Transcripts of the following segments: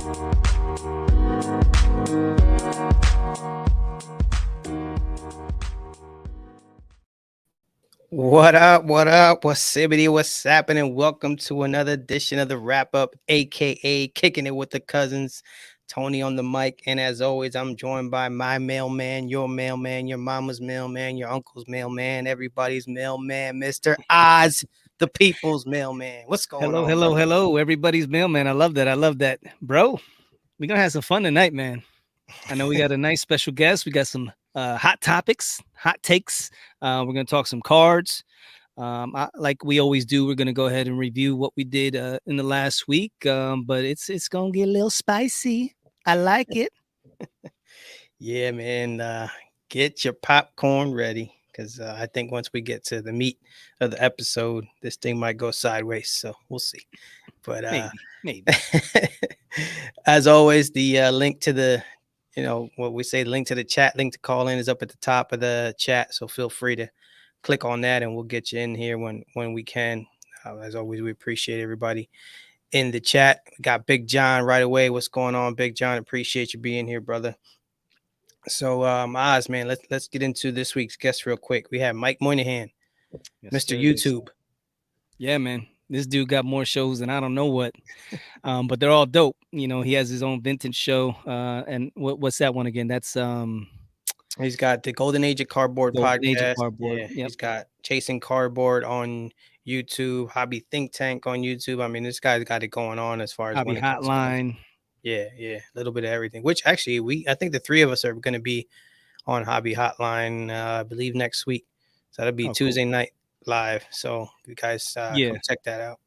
What up? What up? What's sibbity? What's happening? Welcome to another edition of the Wrap Up, aka Kicking It with the Cousins. Tony on the mic, and as always, I'm joined by my mailman, your mama's mailman, your uncle's mailman, everybody's mailman, Mr. Oz, the people's mailman. What's going Hello, on, hello, brother? hello, everybody's mailman. I love that. I love that. Bro, we're going to have some fun tonight, man. I know we got a nice special guest. We got some hot topics, hot takes. We're going to talk some cards. Like we always do, we're going to go ahead and review what we did in the last week. But it's going to get a little spicy. I like it. Yeah, man. Get your popcorn ready because I think once we get to the meat of the episode, this thing might go sideways. So we'll see. But Maybe. as always, the link to the, what we say, link to the chat, link to call in is up at the top of the chat. So feel free to click on that and we'll get you in here when we can. As always, we appreciate everybody in the chat. We got Big John right away. What's going on, Big John? Appreciate you being here, brother. So, Oz, man, let's get into this week's guest real quick. We have Mike Moynihan, Yes, Mr. sir, yes, sir. YouTube. Yeah, man. This dude got more shows than I don't know what. But they're all dope. You know, he has his own vintage show. And what's that one again? That's He's got the Golden Age of Cardboard Golden Age of podcast. Cardboard. Yeah, Yep. he's got Chasing Cardboard on YouTube, Hobby Think Tank on YouTube. I mean, this guy's got it going on as far as Hobby when it comes to Hotline. yeah, a little bit of everything. Which actually, I think the three of us are going to be on Hobby Hotline, I believe next week. So that'll be Oh, Tuesday cool. night live. So you guys Yeah, come check that out.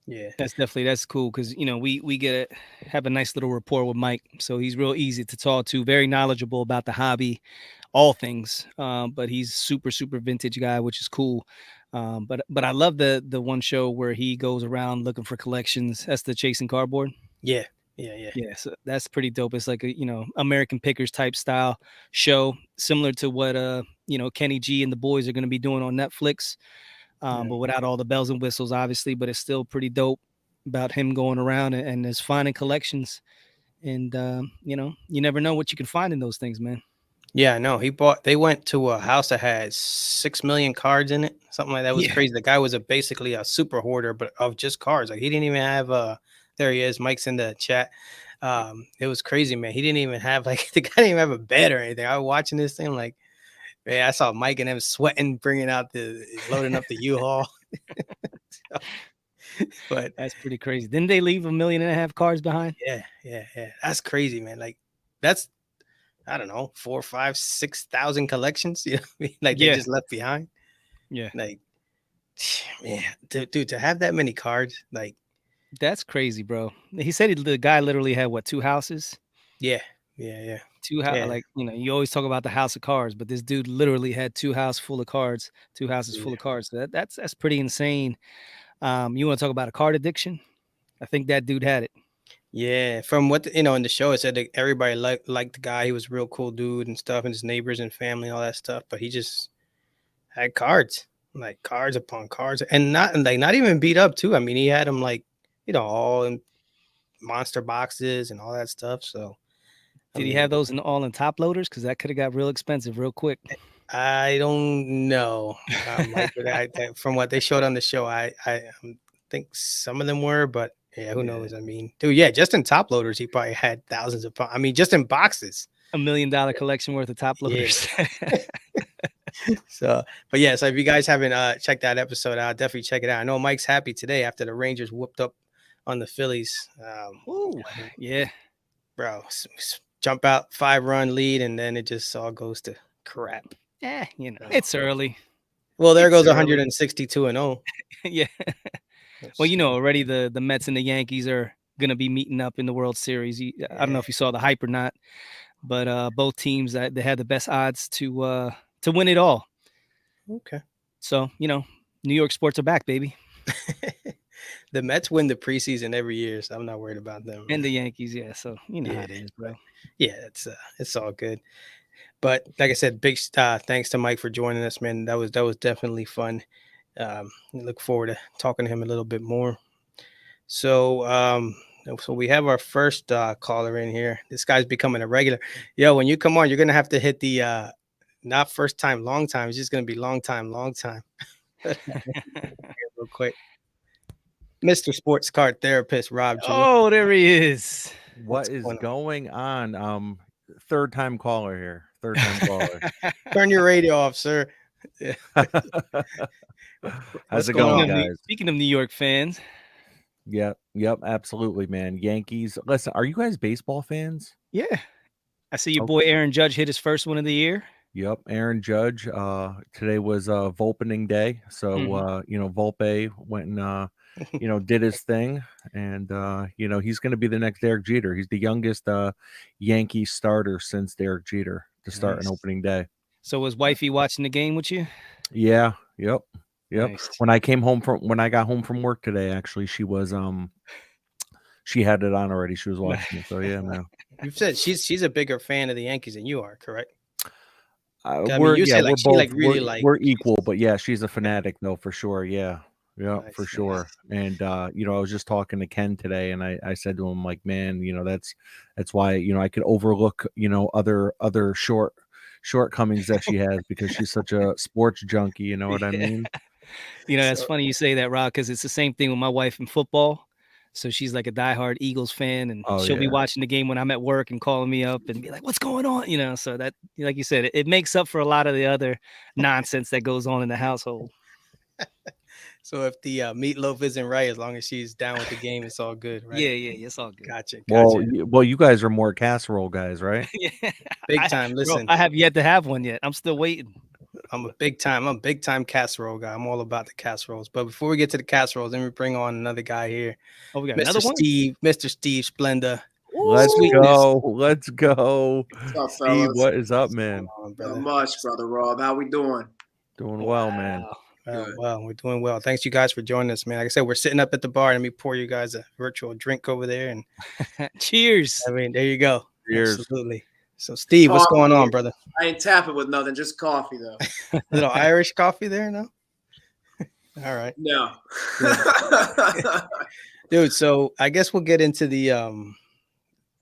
Yeah. that's cool because we get have a nice little rapport with Mike, so he's real easy to talk to, very knowledgeable about the hobby, all things. But he's super vintage guy, which is cool. But I love the one show where he goes around looking for collections. That's the Chasing Cardboard. Yeah. Yeah, so that's pretty dope. It's like a American Pickers type style show, similar to what Kenny G and the boys are going to be doing on Netflix, Yeah. but without all the bells and whistles, obviously. But it's still pretty dope about him going around and his finding collections. And you never know what you can find in those things, man. Yeah, no, they went to a house that had 6 million cards in it. Something like that. It was Yeah, crazy. The guy was basically a super hoarder, but of just cards. Like he didn't even have there he is. Mike's in the chat. It was crazy, man. He didn't even have like the guy didn't even have a bed or anything. I was watching this thing like, man, I saw Mike and him sweating, bringing out loading up the U-Haul. So, but that's pretty crazy. Didn't they leave 1.5 million cards behind? yeah. That's crazy, man. Like that's I don't know, 4, 5, 6,000 collections, you know what I mean? Like they Yeah, just left behind. yeah, Like, man, dude, to have that many cards, like, that's crazy, bro. He said the guy literally had what, two houses? yeah, yeah, yeah, Like, you always talk about the house of cards, but this dude literally had two houses full of cards, two houses full yeah, of cards. So that's pretty insane. You want to talk about a card addiction? I think that dude had it. yeah. From what in the show, it said that everybody liked the guy. He was a real cool dude and stuff, and his neighbors and family, all that stuff. But he just had cards, like cards upon cards, and not even beat up too. I mean, he had them like, all in monster boxes and all that stuff. So, I Did he have mean, those all in top loaders? Because that could have got real expensive real quick. I don't know, Mike, but from what they showed on the show, I think some of them were, but yeah, who Yeah, knows? I mean, dude, yeah, just in top loaders, he probably had thousands of. I mean, just in boxes. $1 million collection worth of top Yeah. loaders. So, but yeah, so if you guys haven't checked that episode out, definitely check it out. I know Mike's happy today after the Rangers whooped up on the Phillies. Ooh, I mean, yeah, bro, jump out 5-run lead, and then it just all goes to crap. So, it's early. well, there It's goes early. 162-0. Yeah. Well, already the Mets and the Yankees are gonna be meeting up in the World Series. I don't know Yeah. if you saw the hype or not, but both teams they had the best odds to win it all. Okay. So New York sports are back, baby, The Mets win the preseason every year, so I'm not worried about them, and man. the Yankees. Yeah, so you know how Yeah, it is, but bro. yeah, it's all good. But like I said, big thanks to Mike for joining us, man. That was definitely fun. I look forward to talking to him a little bit more. So So we have our first caller in here. This guy's becoming a regular. Yo, when you come on, you're gonna have to hit the not first time, long time. It's just gonna be long time, long time. Real quick, Mr. Sports Card Therapist Rob Jr. Oh, there he is. What's What is going on? going on? Third time caller here. Third time caller. Turn your radio off, sir. Yeah. How's it going going, on? guys? Speaking of New York fans, Yep, absolutely, man. Yankees. Listen, are you guys baseball fans? yeah, I see your Oh. boy Aaron Judge hit his first one of the year. Yep, Aaron Judge. Today was Volpening Day, so Volpe went and did his thing, and he's going to be the next Derek Jeter. He's the youngest Yankee starter since Derek Jeter to start an Nice. opening day. So was wifey watching the game with you? Yeah. Yep. Nice. When I got home from work today, actually, she was she had it on already. She was watching it. So yeah, man. You've said she's a bigger fan of the Yankees than you are, correct? I mean, We're you say we're like she both like really like we're equal, but yeah, she's a fanatic though for sure. Yeah, Nice, for nice. sure. And I was just talking to Ken today, and I said to him like, man, that's why I could overlook other shortcomings that she has because she's such a sports junkie. You know what I mean? That's funny you say that, Rob, because it's the same thing with my wife in football. So she's like a diehard Eagles fan, and Oh, she'll be yeah. watching the game when I'm at work and calling me up and be like, "What's going on?" So that, like you said, it makes up for a lot of the other nonsense that goes on in the household. So if the meatloaf isn't right, as long as she's down with the game, it's all good, right? Yeah, it's all good. Gotcha. Well, you guys are more casserole guys, right? Yeah, Big time. bro, Listen, I have yet to have one yet. I'm still waiting. I'm a big time casserole guy. I'm all about the casseroles. But before we get to the casseroles, let me bring on another guy here. Oh, we got another one. Mr. Steve Splenda. Let's Sweetness. go. Let's go. What's up, Steve, fellas? what is up, man? On, Not brother. much, brother Rob. How we doing? Doing well, man. Wow. Oh, Good. well, we're doing well. Thanks you guys for joining us, man. Like I said, we're sitting up at the bar. Let me pour you guys a virtual drink over there. And Cheers. I mean, there you go. Cheers. Absolutely. So, Steve, what's going on, brother? I ain't tapping with nothing, just coffee though. A little Irish coffee there, no? All right. No. Dude, so I guess we'll get into the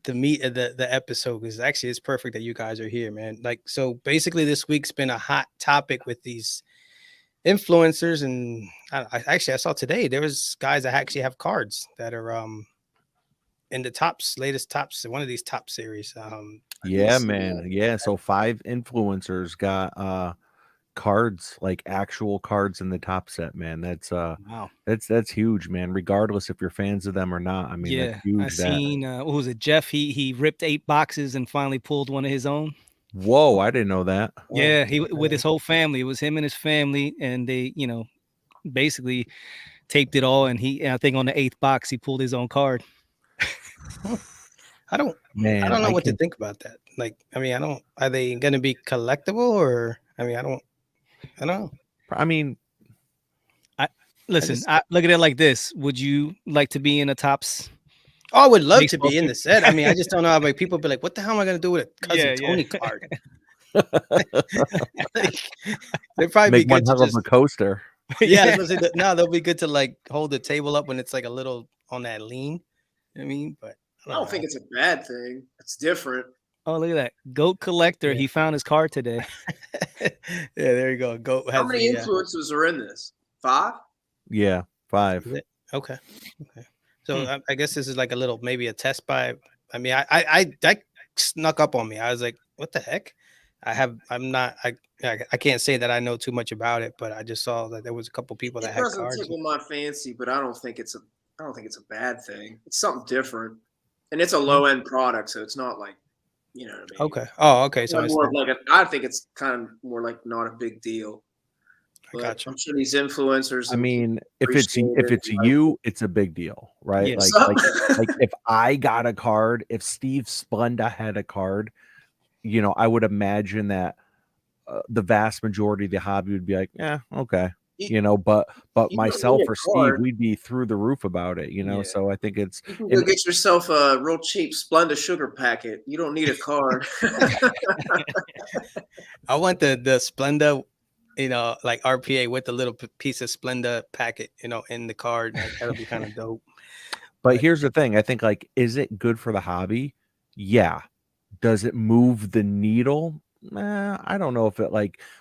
meat of the episode, because actually it's perfect that you guys are here, man. Like, so basically this week's been a hot topic with these influencers, and I saw today there was guys that actually have cards that are in the latest tops, one of these top series. Yeah, man. Yeah. So 5 influencers got cards, like actual cards in the top set, man. Wow. That's huge, man. Regardless if you're fans of them or not. I mean, Yeah, that's huge. I seen what was it, Jeff? He ripped 8 boxes and finally pulled one of his own. Whoa, I didn't know that. Yeah, he with his whole family. It was him and his family, and they, basically taped it all. And I think on the 8th box, he pulled his own card. I don't know what to think about that. Like, I mean, are they going to be collectible, or I mean, I don't know. I mean, Listen, I look at it like this. Would you like to be in a Tops? Oh, I would love to baseball be in team? the set. I mean, I just don't know how like people be like, what the hell am I going to do with a cousin Yeah. Tony card? Like, they'd probably make be one good hell to of just, a coaster. yeah. No, they'll be good to like hold the table up when it's like a little on that lean. You know what I mean, but I don't think it's a bad thing. It's different. Oh, look at that. Goat collector. Yeah. He found his card today. Yeah, there you go. Goat has How many the, influencers are in this? 5? Yeah, 5. is it? Okay. So I guess this is like a little, maybe a test by. I mean, I that snuck up on me. I was like, what the heck? I can't say that I know too much about it, but I just saw that there was a couple people that It had doesn't cards. tickle my fancy, but I don't think it's a bad thing. It's something different, and it's a low end product, so it's not like, you know what I mean. Okay. Oh, okay. So It's it's more of like I think it's kind of more like not a big deal. I got you. I'm sure these influencers. I mean, if it's appreciate it, you, it's a big deal, right? Yeah. Like if I got a card, if Steve Splenda had a card, I would imagine that the vast majority of the hobby would be like, yeah, okay, but you myself don't need a or Steve, card. we'd be through the roof about it, Yeah. So I think it's You can go get yourself a real cheap Splenda sugar packet. You don't need a card. I want the Splenda, like RPA with the little piece of Splenda packet, in the card. Like, that'll be kind of dope. But here's the thing. I think, like, is it good for the hobby? Yeah. Does it move the needle? I don't know if it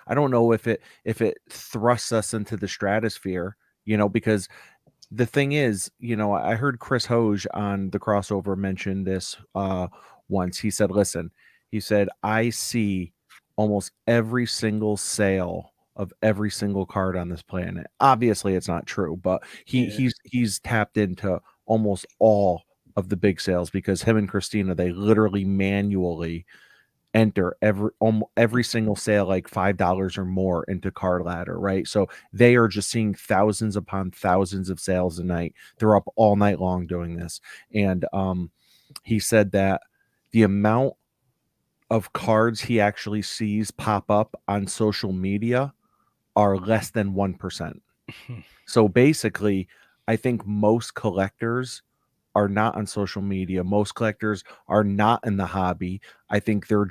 I don't know if it thrusts us into the stratosphere, because the thing is, I heard Chris Hoge on the crossover mention this once. He said, listen, he said, I see almost every single sale of every single card on this planet. Obviously it's not true, but he's tapped into almost all of the big sales because him and Christina, they literally manually enter every single sale like $5 or more into Card Ladder, right? So they are just seeing thousands upon thousands of sales a night. They're up all night long doing this. And he said that the amount of cards he actually sees pop up on social media are less than 1%. So basically, I think most collectors are not on social media. Most collectors are not in the hobby. I think they're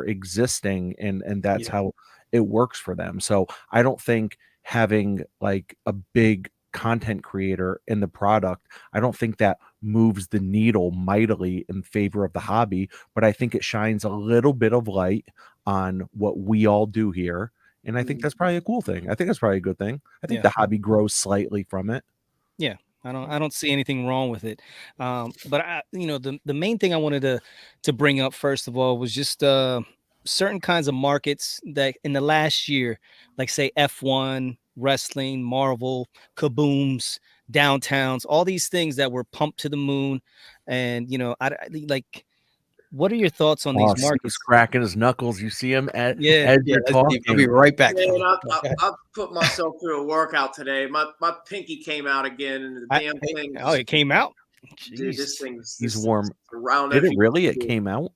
existing and that's how it works for them. So I don't think having like a big content creator in the product, I don't think that moves the needle mightily in favor of the hobby, but I think it shines a little bit of light on what we all do here. And I think that's probably a cool thing. I think that's probably a good thing. I think the hobby grows slightly from it. Yeah. I don't see anything wrong with it. But the main thing I wanted to bring up first of all was just certain kinds of markets that in the last year, like say F1, wrestling, Marvel, kabooms, downtowns, all these things that were pumped to the moon. And I like, what are your thoughts on these Steve's markets? cracking his knuckles. You see him as Yeah, you're talking. I'll be right back. Man, I put myself through a workout today. My pinky came out again, and the damn thing. Oh, it came out. Dude, this thing's He's warm. Around. Did it really? It came out.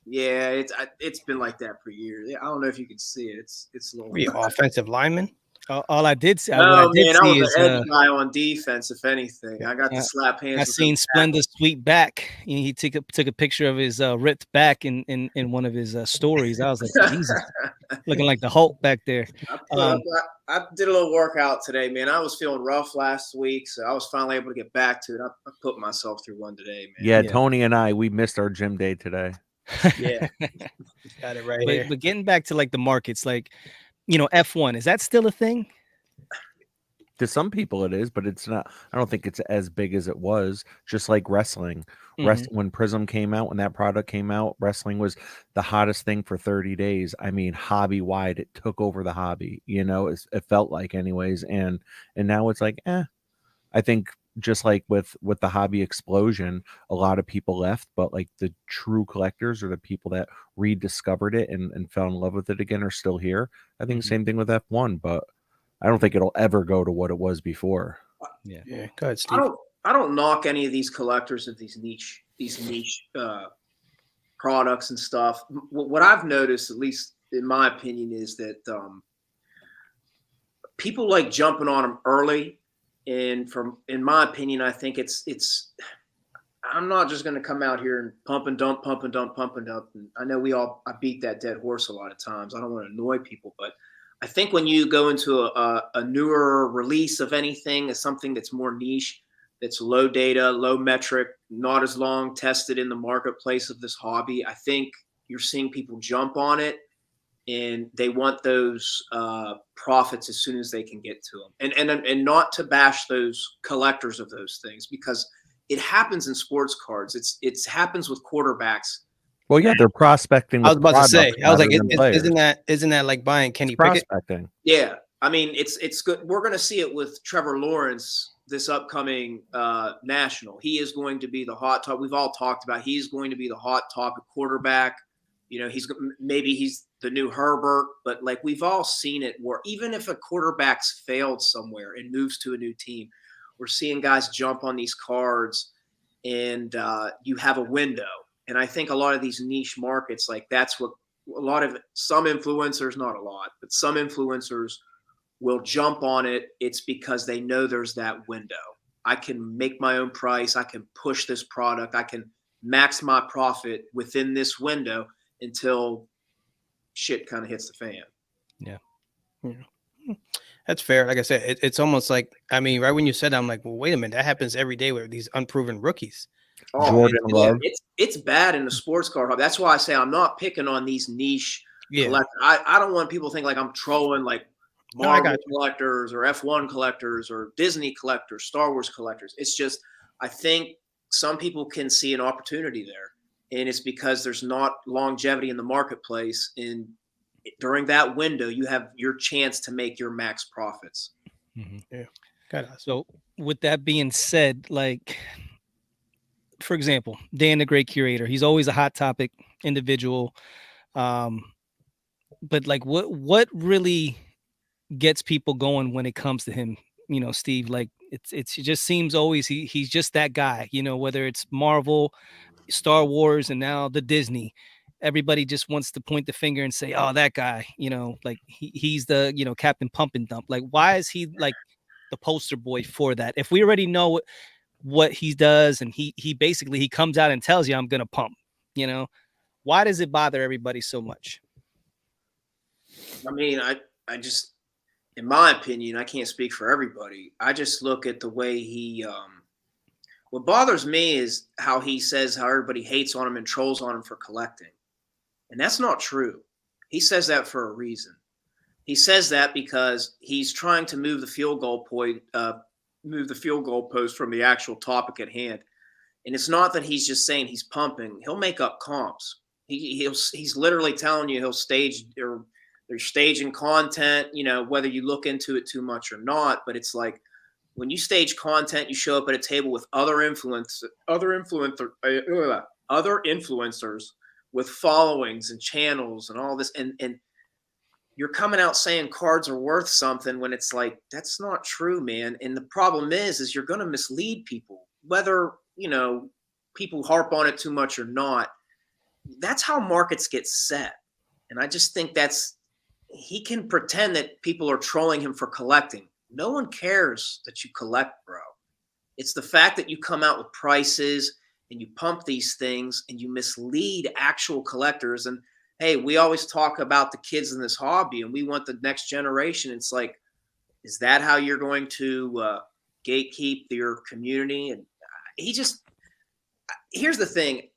Yeah, it's been like that for years. I don't know if you can see it. It's a little. Were you offensive lineman? All I did see, No, man, I was is an edge guy on defense. If anything, I got to slap hands. I seen Splenda's sweet back. He took a picture of his ripped back in one of his stories. I was like, Jesus, looking like the Hulk back there. I did a little workout today, man. I was feeling rough last week, so I was finally able to get back to it. I put myself through one today, man. Yeah, Tony and we missed our gym day today. Yeah, got it right here. But getting back to like the markets, like F1, is that still a thing? To some people it is, but it's not. I don't think it's as big as it was. Just like wrestling. When Prism came out, when that product came out, wrestling was the hottest thing for 30 days. I mean, hobby wide, it took over the hobby. It felt like, anyways, and now it's like, I think just like with the hobby explosion, a lot of people left, but like the true collectors or the people that rediscovered it and fell in love with it again are still here. I think the same thing with F1, but I don't think it'll ever go to what it was before. Yeah. Go ahead, Steve. I don't knock any of these collectors of these niche products and stuff. What I've noticed, at least in my opinion, is that people like jumping on them early. And in my opinion, I think it's. I'm not just going to come out here and pump and dump. And I know I beat that dead horse a lot of times. I don't want to annoy people, but I think when you go into a newer release of anything, as something that's more niche, that's low data, low metric, not as long tested in the marketplace of this hobby, I think you're seeing people jump on it and they want those profits as soon as they can get to them. And not to bash those collectors of those things, because it happens in sports cards. It happens with quarterbacks. Well, yeah, they're prospecting. I was about to say, I was like, isn't that like buying Kenny Pickett? Prospecting. Yeah, I mean, it's good. We're going to see it with Trevor Lawrence this upcoming national. He is going to be the hot top. We've all talked about. He's going to be the hot topic quarterback. He's the new Herbert, but like we've all seen it where even if a quarterback's failed somewhere and moves to a new team, we're seeing guys jump on these cards, and you have a window. And I think a lot of these niche markets, like that's what some influencers, not a lot, but some influencers will jump on it. It's because they know there's that window. I can make my own price. I can push this product. I can max my profit within this window until shit kind of hits the fan. Yeah. That's fair. Like I said, it's almost like, I mean, right when you said that, I'm like, well, wait a minute, that happens every day with these unproven rookies. Oh, Jordan Love. it's bad in the sports car hobby. That's why I say I'm not picking on these niche Yeah. collectors. I don't want people to think like I'm trolling like No, I got Marvel you. collectors or F1 collectors or Disney collectors, Star Wars collectors. It's just I think some people can see an opportunity there, and it's because there's not longevity in the marketplace. And during that window, you have your chance to make your max profits. Yeah. Got us. So with that being said, like, for example, Dan the Great Curator, he's always a hot topic individual. But like what really gets people going when it comes to him, Steve? Like it just seems always he's just that guy, whether it's Marvel, Star Wars, and now the Disney. Everybody just wants to point the finger and say, "Oh, that guy," like he's the Captain Pump and Dump. Like, why is he like the poster boy for that? If we already know what he does, and he basically he comes out and tells you, "I'm gonna pump," why does it bother everybody so much? I mean, I just, in my opinion, I can't speak for everybody. I just look at the way he. What bothers me is how he says how everybody hates on him and trolls on him for collecting, and that's not true. He says that for a reason. He says that because he's trying to move the field goal post from the actual topic at hand. And it's not that he's just saying he's pumping. He'll make up comps. He's literally telling you he'll stage or they're staging content, whether you look into it too much or not. But it's like when you stage content, you show up at a table with other influencers with followings and channels and all this, and you're coming out saying cards are worth something when it's like that's not true, man. And the problem is you're going to mislead people, whether people harp on it too much or not. That's how markets get set. And I just think he can pretend that people are trolling him for collecting. No one cares that you collect, bro. It's the fact that you come out with prices and you pump these things and you mislead actual collectors. And hey, we always talk about the kids in this hobby and we want the next generation. It's like, is that how you're going to gatekeep your community? And here's the thing.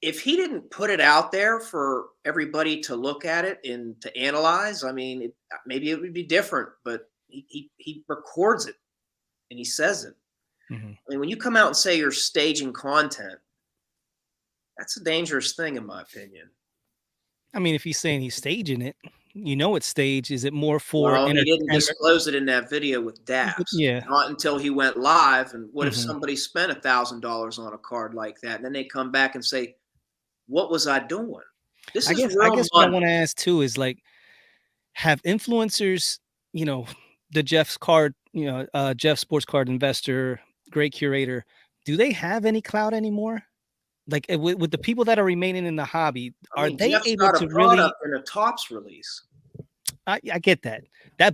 If he didn't put it out there for everybody to look at it and to analyze, I mean, maybe it would be different, but he records it and he says it. Mm-hmm. I mean, when you come out and say you're staging content, that's a dangerous thing, in my opinion. I mean, if he's saying he's staging it, it's staged. Is it more for? Well, he didn't disclose it in that video with Daps. Yeah. Not until he went live. And what if somebody spent $1,000 on a card like that, and then they come back and say, "What was I doing?" I guess what I want to ask too is like, have influencers, the Jeff's card, Jeff Sportscard Investor, Great Curator, do they have any clout anymore? Like with the people that are remaining in the hobby, are they Jeff's able got to a really? In a Topps release. I get that,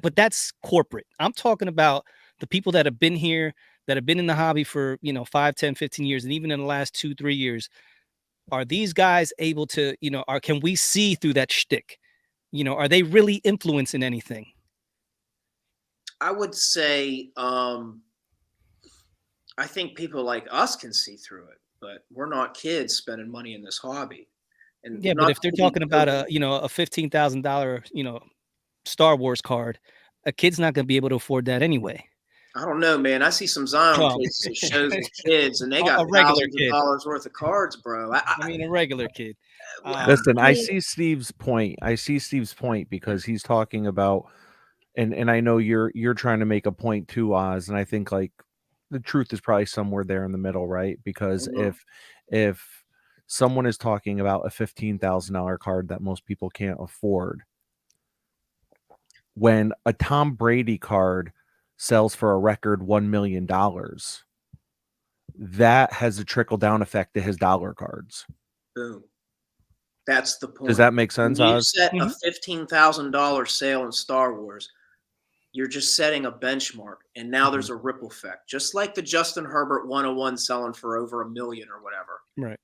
but that's corporate. I'm talking about the people that have been here, that have been in the hobby for 5, 10, 15 years, and even in the last 2-3 years. Are these guys able to, can we see through that shtick? Are they really influencing anything? I would say, I think people like us can see through it, but we're not kids spending money in this hobby. And yeah, but if they're talking about a $15,000, Star Wars card, a kid's not going to be able to afford that anyway. I don't know, man. I see some Zion cases that shows the kids, and they got thousands of dollars worth of cards, bro. I mean, a regular kid. Listen, I see Steve's point. Because he's talking about, and I know you're trying to make a point too, Oz, and I think like the truth is probably somewhere there in the middle, right? Because if someone is talking about a $15,000 card that most people can't afford, when a Tom Brady card sells for a record $1 million, that has a trickle-down effect to his dollar cards. Boom. That's the point. Does that make sense, when you Oz? set a $15,000 sale in Star Wars, you're just setting a benchmark, and now there's a ripple effect. Just like the Justin Herbert 101 selling for over $1 million or whatever. Right.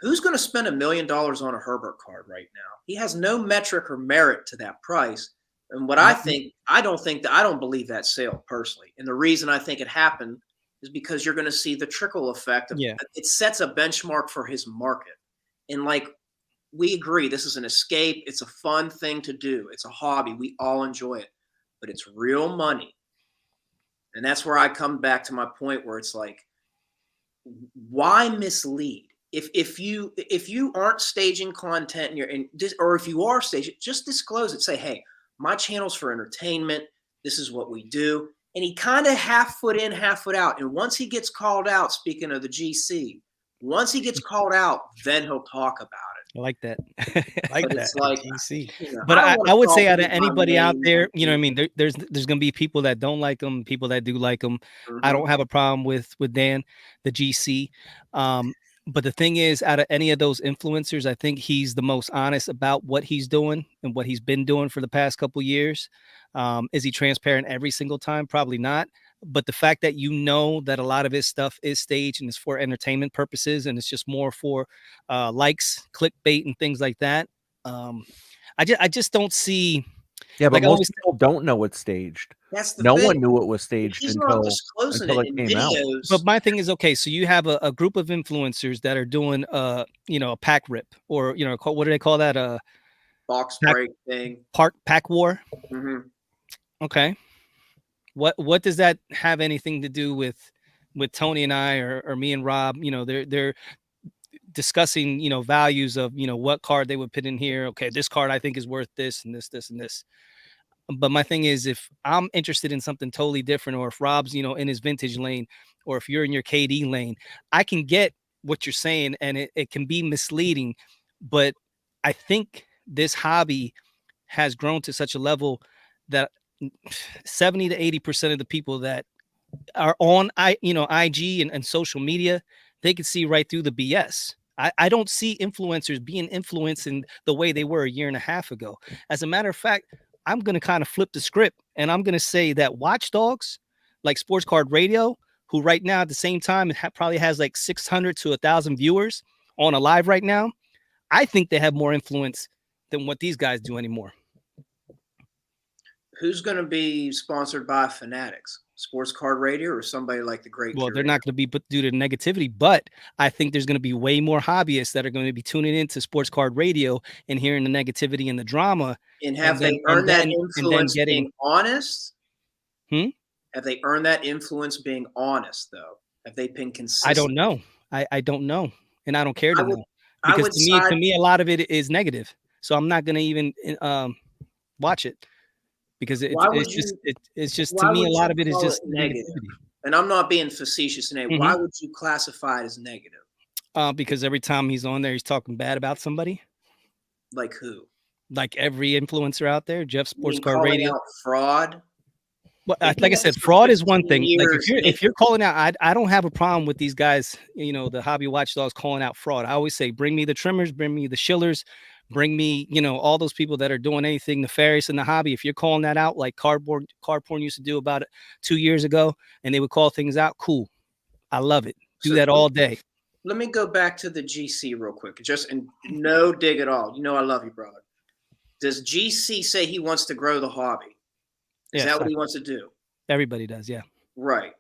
Who's going to spend $1 million on a Herbert card right now? He has no metric or merit to that price. And what I don't believe that sale personally. And the reason I think it happened is because you're going to see the trickle effect of it sets a benchmark for his market. And like, we agree, this is an escape. It's a fun thing to do. It's a hobby. We all enjoy it, but it's real money. And that's where I come back to my point where it's like, why mislead? If you aren't staging content or if you are staging, just disclose it. Say, hey, my channel's for entertainment. This is what we do. And he kind of half foot in, half foot out. And once he gets called out, speaking of the GC, once he gets called out, then he'll talk about it. I like that. It's like GC. But I would say out of anybody out there, you know what I mean? There's going to be people that don't like him, people that do like him. I don't have a problem with Dan, the GC. But the thing is, out of any of those influencers, I think he's the most honest about what he's doing and what he's been doing for the past couple of years. Is he transparent every single time? Probably not. But the fact that you know that a lot of his stuff is staged and it's for entertainment purposes and it's just more for likes, clickbait, and things like that. I just don't see. Yeah, but most people don't know it's staged. That's the no thing. one knew it was staged until it came out. But my thing is, okay, so you have a group of influencers that are doing a pack rip, or what do they call that? Box break thing. Pack war. Okay. What does that have anything to do with Tony and I or me and Rob? They're discussing values of what card they would put in here. Okay, this card I think is worth this and this and this. But my thing is, if I'm interested in something totally different, or if Rob's in his vintage lane, or if you're in your KD lane, I can get what you're saying, and it can be misleading. But I think this hobby has grown to such a level that 70 to 80% of the people that are on IG and social media, they can see right through the BS. I don't see influencers being influenced in the way they were a year and a half ago. As a matter of fact, I'm going to kind of flip the script, and I'm going to say that watchdogs like Sportscard Radio, who right now at the same time probably has like 600 to 1,000 viewers on a live right now, I think they have more influence than what these guys do anymore. Who's going to be sponsored by Fanatics? Sportscard Radio or somebody like the Great? Well, they're not going to be due to negativity, but I think there's going to be way more hobbyists that are going to be tuning into Sportscard Radio and hearing the negativity and the drama. And have they earned that influence being honest? Have they earned that influence being honest, though? Have they been consistent? I don't know. I don't know, and I don't care to know, because to me, a lot of it is negative. So I'm not going to even watch it. Because it's just to me, a lot of it is just negative. And I'm not being facetious in it. Why would you classify it as negative? Because every time he's on there, he's talking bad about somebody. Like who? Like every influencer out there. Jeff Sportscard Radio. Fraud. Well, like I said, fraud is one thing. Like if you're calling out, I don't have a problem with these guys. The hobby watchdogs calling out fraud. I always say, bring me the trimmers, bring me the shillers. Bring me, all those people that are doing anything nefarious in the hobby. If you're calling that out, like card porn used to do about 2 years ago, and they would call things out, cool. I love it. Do that all day. Let me go back to the GC real quick. And no dig at all. I love you, brother. Does GC say he wants to grow the hobby? Is that what he wants to do? Everybody does, yeah. Right.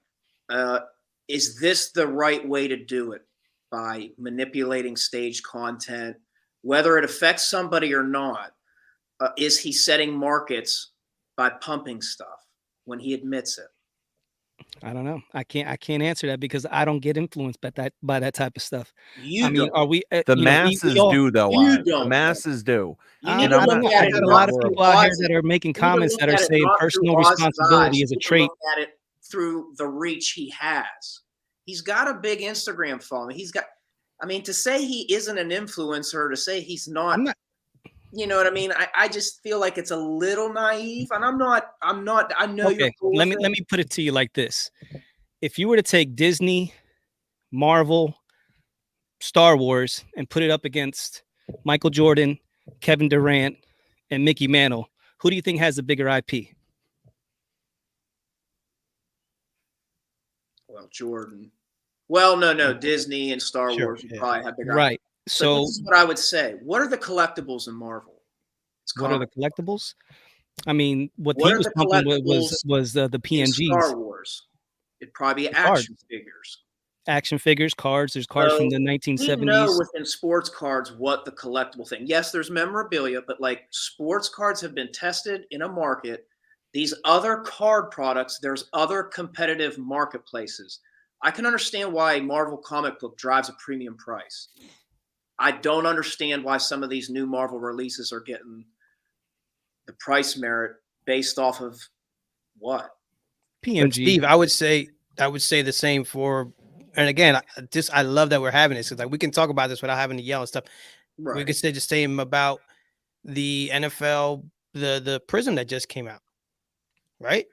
Is this the right way to do it? By manipulating staged content? Whether it affects somebody or not, is he setting markets by pumping stuff when he admits it? I don't know. I can't answer that because I don't get influenced by that type of stuff. Are we? The masses do, though. The masses do. I got a lot of people out here that are making comments that are saying personal responsibility is a trait. Look at it through the reach he has. He's got a big Instagram following. To say he isn't an influencer, to say he's not, you know what I mean? I just feel like it's a little naive, and I'm not, I know. Okay, let me put it to you like this. If you were to take Disney, Marvel, Star Wars, and put it up against Michael Jordan, Kevin Durant, and Mickey Mantle, who do you think has the bigger IP? Well, Jordan. Well, no. Disney and Star Wars would probably have bigger. Right. So this is what I would say. What are the collectibles in Marvel? What are the collectibles? I mean, what What he are was the pumping collectibles was the in PNGs, Star Wars? It'd probably be cards, action figures. action figures, cards. There's cards from So the we know 1970s. within sports cards what the collectible thing. Yes, there's memorabilia, but like sports cards have been tested in a market. These other card products, there's other competitive marketplaces. I can understand why a Marvel comic book drives a premium price. I don't understand why some of these new Marvel releases are getting the price merit based off of what? But PMG. Steve, I would say the same for, and again, I love that we're having this because like we can talk about this without having to yell and stuff. We Right. could say the same about the NFL, the Prism that just came out, right?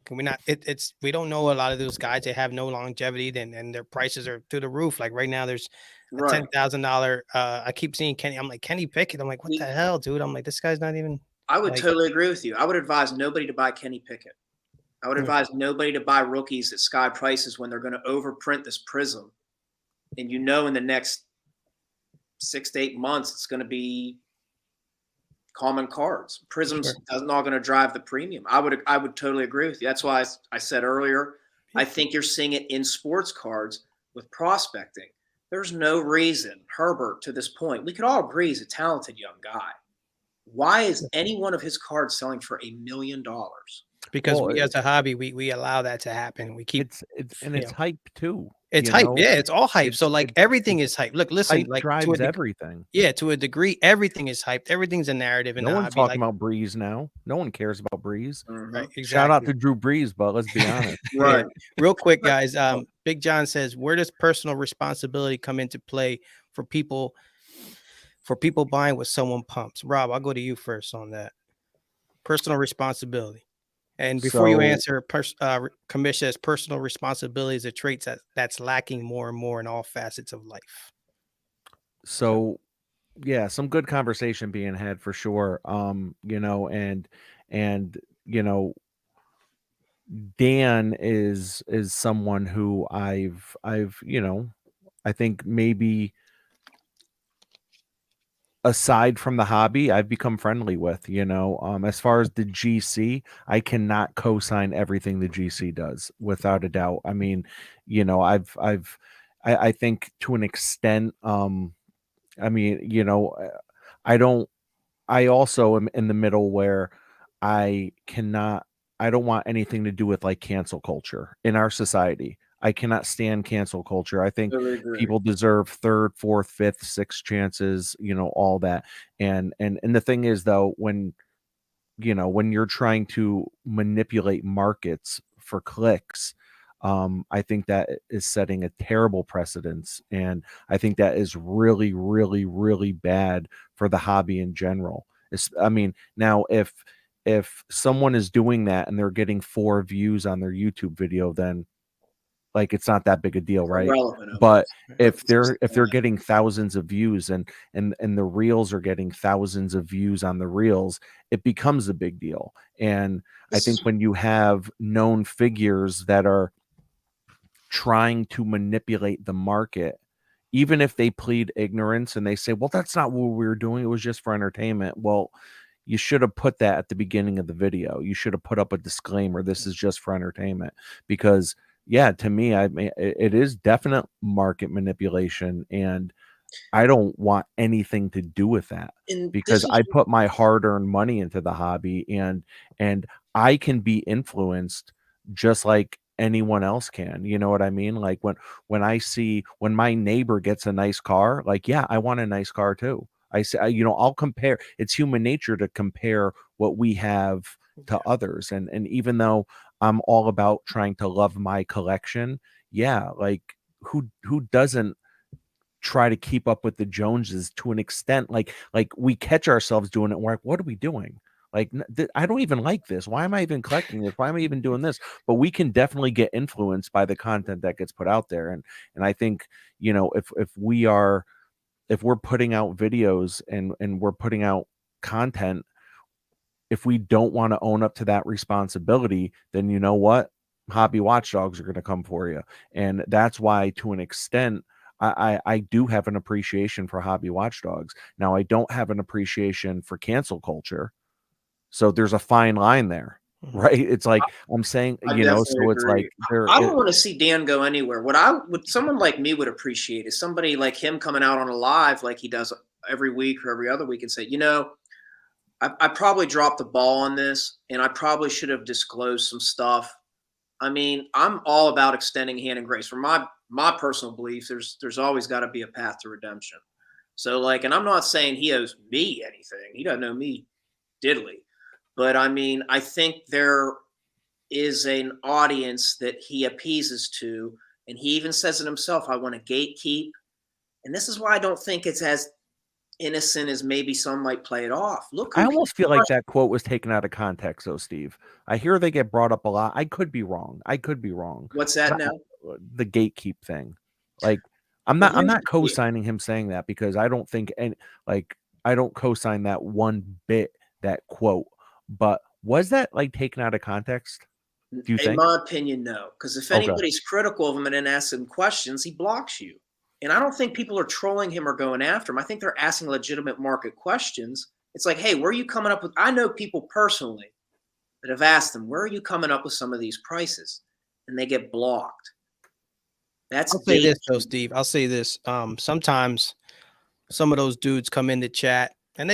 Can we not? It's we don't know a lot of those guys. They have no longevity, and their prices are through the roof. Like right now, there's a Right. $10,000. I keep seeing Kenny. I'm like Kenny Pickett. I'm like, what the hell, dude? I'm like, this guy's not even. I would Like, totally agree with you. I would advise nobody to buy Kenny Pickett. I would advise nobody to buy rookies at sky prices when they're going to overprint this Prism. And you know, in the next 6 to 8 months, it's going to be common cards. Prism's not going to drive the premium. I would totally agree with you. That's why I said earlier, I think you're seeing it in sports cards with prospecting. There's no reason Herbert, to this point, we could all agree he's a talented young guy. Why is any one of his cards selling for $1 million? because we as a hobby, we allow that to happen. We keep it's hype too. It's hype. Yeah, it's all hype. So like everything is hype. Look, listen, hype like drives everything. Yeah, to a degree, everything is hyped. Everything's a narrative. No one's talking about Breeze now. No one cares about Breeze. Right, exactly. Shout out to Drew Brees, but let's be honest. Right. Real quick, guys. Big John says, where does personal responsibility come into play for people buying what someone pumps? Rob, I'll go to you first on that. Personal responsibility. And before you answer, Kamish says personal responsibility is a trait that's lacking more and more in all facets of life. So, yeah, some good conversation being had for sure. You know, and you know, Dan is someone who I've you know, I think maybe aside from the hobby, I've become friendly with, you know, as far as the GC, I cannot co-sign everything the GC does without a doubt. I mean, you know, I think to an extent, I mean, you know, I also am in the middle where I don't want anything to do with like cancel culture in our society. I cannot stand cancel culture. I think people deserve third, fourth, fifth, sixth chances, you know, all that. And the thing is though, when you're trying to manipulate markets for clicks, I think that is setting a terrible precedence. And I think that is really, really, really bad for the hobby in general. I mean, now if someone is doing that and they're getting 4 views on their YouTube video, then like it's not that big a deal, right? But if they're getting thousands of views and the reels are getting thousands of views on the reels, it becomes a big deal. And I think when you have known figures that are trying to manipulate the market, even if they plead ignorance and they say, well, that's not what we were doing, it was just for entertainment. Well, you should have put that at the beginning of the video. You should have put up a disclaimer, this is just for entertainment. Because yeah, to me, I mean, it is definite market manipulation, and I don't want anything to do with that, because I put my hard-earned money into the hobby, and I can be influenced just like anyone else can. You know what I mean? Like when my neighbor gets a nice car, like, yeah, I want a nice car too. I say, you know, I'll compare. It's human nature to compare what we have to others, and even though I'm all about trying to love my collection, yeah, like who doesn't try to keep up with the Joneses to an extent? Like we catch ourselves doing it. We're like, what are we doing? Like, I don't even like this. Why am I even collecting this? Why am I even doing this? But we can definitely get influenced by the content that gets put out there. And I think, you know, if we're putting out videos and we're putting out content, if we don't want to own up to that responsibility, then you know what? Hobby watchdogs are going to come for you. And that's why, to an extent, I do have an appreciation for hobby watchdogs. Now, I don't have an appreciation for cancel culture. So there's a fine line there, right? It's like I'm saying, I you know, definitely so it's like agree. I don't want to see Dan go anywhere. What someone like me would appreciate is somebody like him coming out on a live like he does every week or every other week and say, you know, I probably dropped the ball on this, and I probably should have disclosed some stuff. I mean, I'm all about extending hand and grace. From my personal belief, there's always got to be a path to redemption. So like, and I'm not saying he owes me anything. He doesn't owe me diddly. But I mean, I think there is an audience that he appeases to, and he even says it himself, I want to gatekeep. And this is why I don't think it's as innocent as maybe some might play it off. Look, I almost feel like that quote was taken out of context, though, Steve. I hear they get brought up a lot. I could be wrong. what's that now? The gatekeep thing. Like, I'm not co-signing him saying that, because I don't think, and like, I don't co-sign that one bit, that quote. But was that like taken out of context? Do you think? In my opinion, no. Because if anybody's critical of him and then asks him questions, he blocks you. And I don't think people are trolling him or going after him. I think they're asking legitimate market questions. It's like, hey, where are you coming up with? I know people personally that have asked them, where are you coming up with some of these prices? And they get blocked. I'll say this though, Steve. I'll say this. Sometimes some of those dudes come in the chat and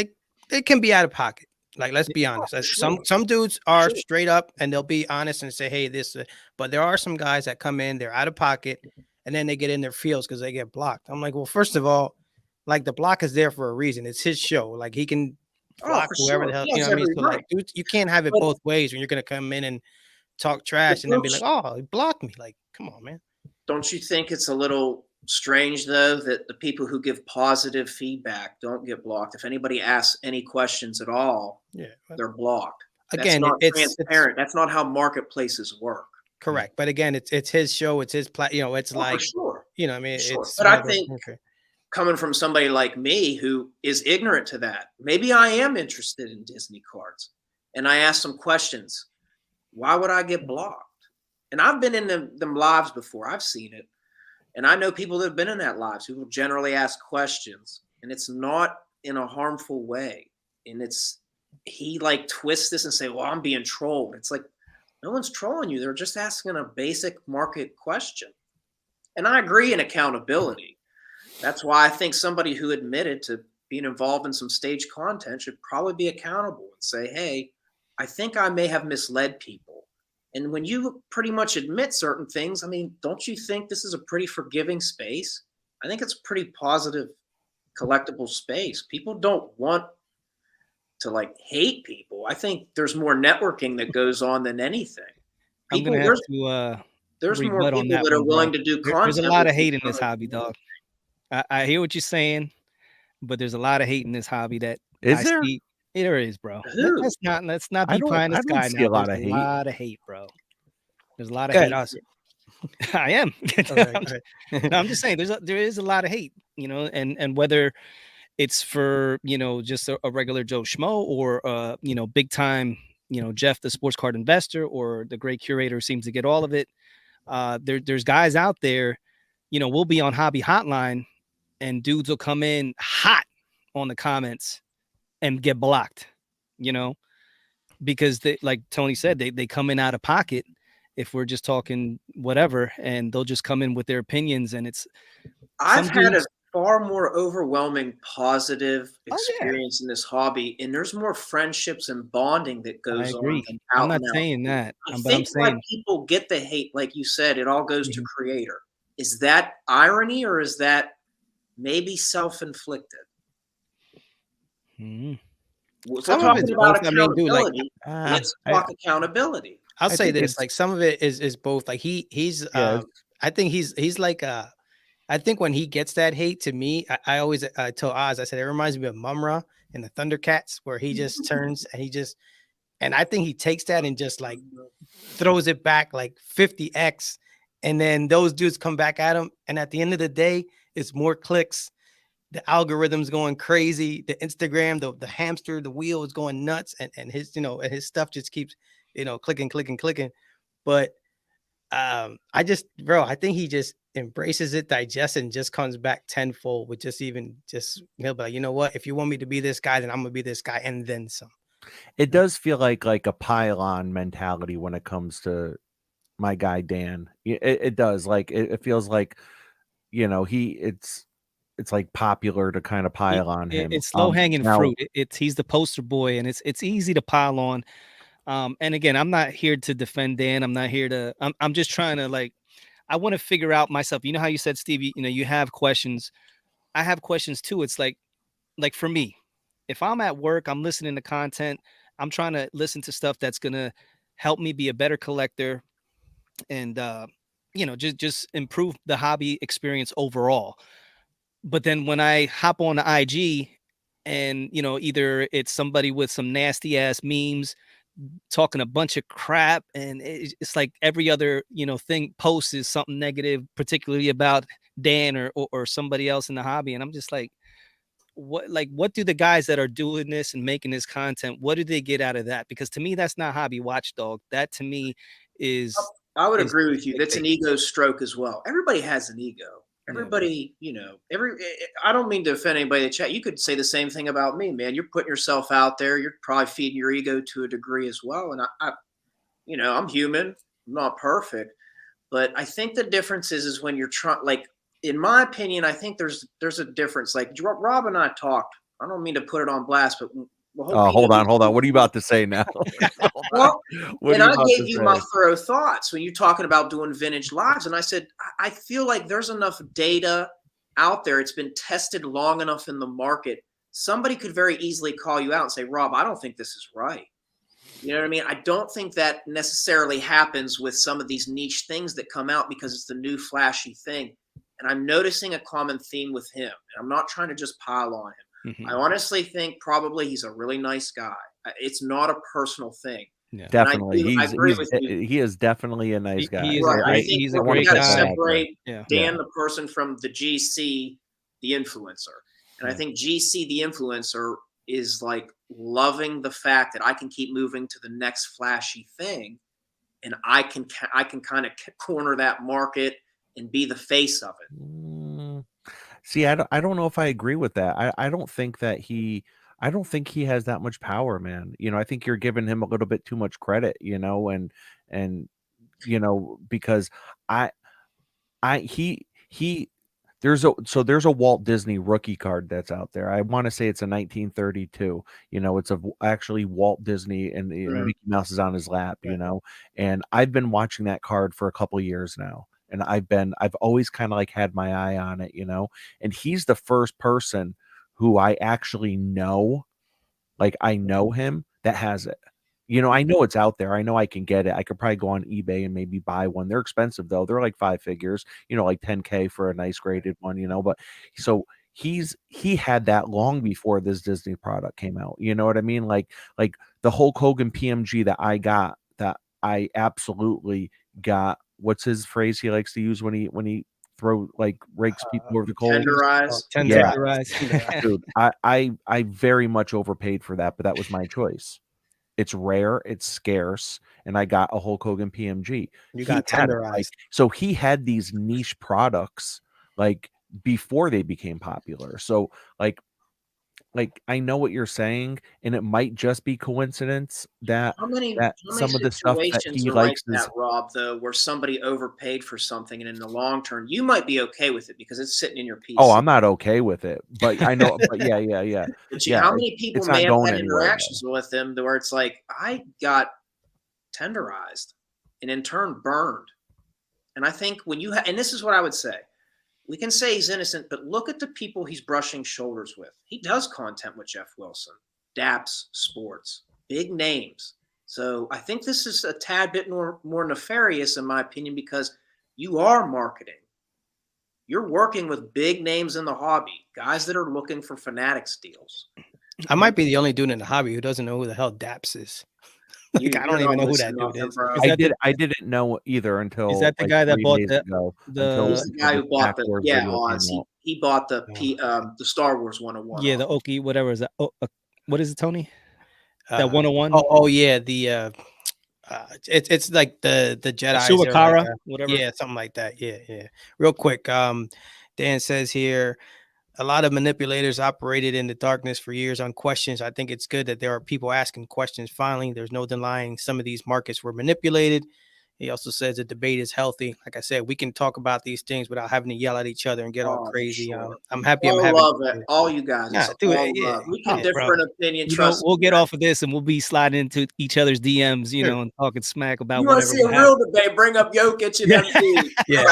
they can be out of pocket. Like, let's be honest. Some dudes are straight up and they'll be honest and say, hey, this, but there are some guys that come in, they're out of pocket, and then they get in their fields because they get blocked. I'm like, well, first of all, like, the block is there for a reason. It's his show. Like, he can block whoever the hell, you know what I mean? So like, dude, you can't have it both ways when you're gonna come in and talk trash and then be like, oh, he blocked me. Like, come on, man. Don't you think it's a little strange, though, that the people who give positive feedback don't get blocked? If anybody asks any questions at all, they're blocked. Again, that's not transparent. That's not how marketplaces work. Correct. But again, it's his show. It's his you know, it's like, you know, I mean, it's, but I think coming from somebody like me who is ignorant to that, maybe I am interested in Disney cards, and I ask some questions. Why would I get blocked? And I've been in them lives before. I've seen it. And I know people that have been in that lives who will generally ask questions, and it's not in a harmful way. And he like twists this and say, well, I'm being trolled. It's like, no one's trolling you. They're just asking a basic market question. And I agree in accountability. That's why I think somebody who admitted to being involved in some stage content should probably be accountable and say, hey, I think I may have misled people. And when you pretty much admit certain things, I mean, don't you think this is a pretty forgiving space? I think it's a pretty positive collectible space. People don't want to like hate people. I think there's more networking that goes on than anything. People, I'm gonna have to there's more people that are willing to do content. There's a lot of hate in this hobby, dog. I hear what you're saying, but there's a lot of hate in this hobby that is there? See. There is, bro. Let's not be pie in the sky now. There's a lot of hate, bro. There's a lot of hate. Awesome. I am. No, I'm just saying there is a lot of hate, you know, and whether it's for, you know, just a regular Joe Schmo or you know, big time, you know, Jeff the sports card investor, or the great curator seems to get all of it. There's guys out there, you know, we'll be on Hobby Hotline and dudes will come in hot on the comments and get blocked, you know, because they, like Tony said, they come in out of pocket if we're just talking whatever, and they'll just come in with their opinions. And I've had a far more overwhelming positive experience in this hobby, and there's more friendships and bonding that goes on. I'm not saying that. I think why people get the hate, like you said, it all goes to creator. Is that irony, or is that maybe self-inflicted? So talking about accountability, let's talk accountability. I'll say this, like, some of it is both. Like he's I think he's like I think when he gets that hate, to me, I always tell Oz, I said, it reminds me of Mumra in the Thundercats, where he just turns and I think he takes that and just like throws it back like 50x, and then those dudes come back at him, and at the end of the day, it's more clicks. The algorithm's going crazy. The Instagram, the hamster, the wheel is going nuts, and his, you know, his stuff just keeps, you know, clicking. But I think he just embraces it, digests it, and just comes back tenfold with he'll be like, you know what? If you want me to be this guy, then I'm gonna be this guy, and then some. It does feel like a pylon mentality when it comes to my guy Dan. It does. Like it feels like, it's like popular to kind of pile on him. It's low hanging Now, fruit. He's the poster boy, and it's easy to pile on. And again, I'm not here to defend Dan. I'm not here to. I'm just trying to I want to figure out myself. You know how you said, Stevie, you have questions. I have questions too. It's like for me, if I'm at work, I'm listening to content. I'm trying to listen to stuff that's gonna help me be a better collector, and just improve the hobby experience overall. But then when I hop on the IG, and either it's somebody with some nasty ass memes talking a bunch of crap, and it's like every other thing post is something negative, particularly about Dan or somebody else in the hobby, and I'm just like, what do the guys that are doing this and making this content, what do they get out of that? Because to me, that's not hobby watchdog. That to me is I would is agree with you. That's an clickbait. ego stroke as well. Everybody has an ego. Everybody, I don't mean to offend anybody in the chat. You could say the same thing about me, man. You're putting yourself out there. You're probably feeding your ego to a degree as well. And I'm human. I'm not perfect. But I think the difference is when you're trying, like, in my opinion, I think there's a difference. Like Rob and I talked. I don't mean to put it on blast, but hold on. What are you about to say now? Well, and I gave you my say? thorough thoughts when you're talking about doing vintage lives, and I said I feel like there's enough data out there. It's been tested long enough in the market. Somebody could very easily call you out and say, Rob, I don't think this is right. You know what I mean? I don't think that necessarily happens with some of these niche things that come out because it's the new flashy thing. And I'm noticing a common theme with him. And I'm not trying to just pile on him. Mhm. I honestly think probably he's a really nice guy. It's not a personal thing. Yeah. Definitely. I agree with you. He is definitely a nice guy. He is Right. great. I think He's a we great got to guy. separate Yeah. Dan, the person, from the GC, the influencer. And I think GC, the influencer, is like loving the fact that I can keep moving to the next flashy thing, and I can kind of corner that market and be the face of it. See, I don't know if I agree with that. I don't think he has that much power, man. I think you're giving him a little bit too much credit, and because he there's a Walt Disney rookie card that's out there. I want to say it's a 1932. It's actually Walt Disney, and Right. Mickey Mouse is on his lap. Right. And I've been watching that card for a couple years now, and I've always kind of like had my eye on it. And he's the first person who I actually know, like I know him, that has it. I know it's out there. I know I can get it. I could probably go on eBay and maybe buy one. They're expensive though. They're like 5 figures, like 10K for a nice graded one, but so he had that long before this Disney product came out. You know what I mean? Like the Hulk Hogan PMG that I absolutely got. What's his phrase he likes to use when he rakes people over the coals? Tenderize. Tenderize. Dude, I very much overpaid for that, but that was my choice. It's rare, it's scarce, and I got a Hulk Hogan PMG. You got tenderized. So he had these niche products before they became popular. So I know what you're saying, and it might just be coincidence that How many some of the stuff that situations he are likes like that, Rob, though, where somebody overpaid for something, and in the long term, you might be okay with it because it's sitting in your PC. Oh, I'm not okay with it, but I know. But yeah. But Yeah, how many people it's may not have going had anywhere, interactions with them where it's like, I got tenderized and in turn burned. And I think when you and this is what I would say. We can say he's innocent, but look at the people he's brushing shoulders with. He does content with Jeff Wilson, Daps Sports, big names. So I think this is a tad bit more nefarious, in my opinion, because you are marketing. You're working with big names in the hobby, guys that are looking for Fanatics deals. I might be the only dude in the hobby who doesn't know who the hell Daps is. I don't even know who that dude is. I didn't know either until. Is that the guy that bought He's the guy who bought the he bought the Star Wars 101. Yeah, the Oki, whatever is that? What is it, Tony? That 101. Oh yeah, the it's like the Jedi Suwakara, whatever. Yeah, something like that. Yeah. Real quick, Dan says here, a lot of manipulators operated in the darkness for years on questions. I think it's good that there are people asking questions. Finally, there's no denying some of these markets were manipulated. He also says the debate is healthy. Like I said, we can talk about these things without having to yell at each other and get all Oh, crazy. sure. I'm happy I'm All having. love it. All you guys. Yeah, It's dude. all Yeah. love. We can Oh, differ bro. in opinion. You know, Trust we'll me, get man. off of this and we'll be sliding into each other's DMs, you Sure. know, and talking smack about You want to whatever. see a real debate? Bring up Jokic and Yeah. MD. Yeah.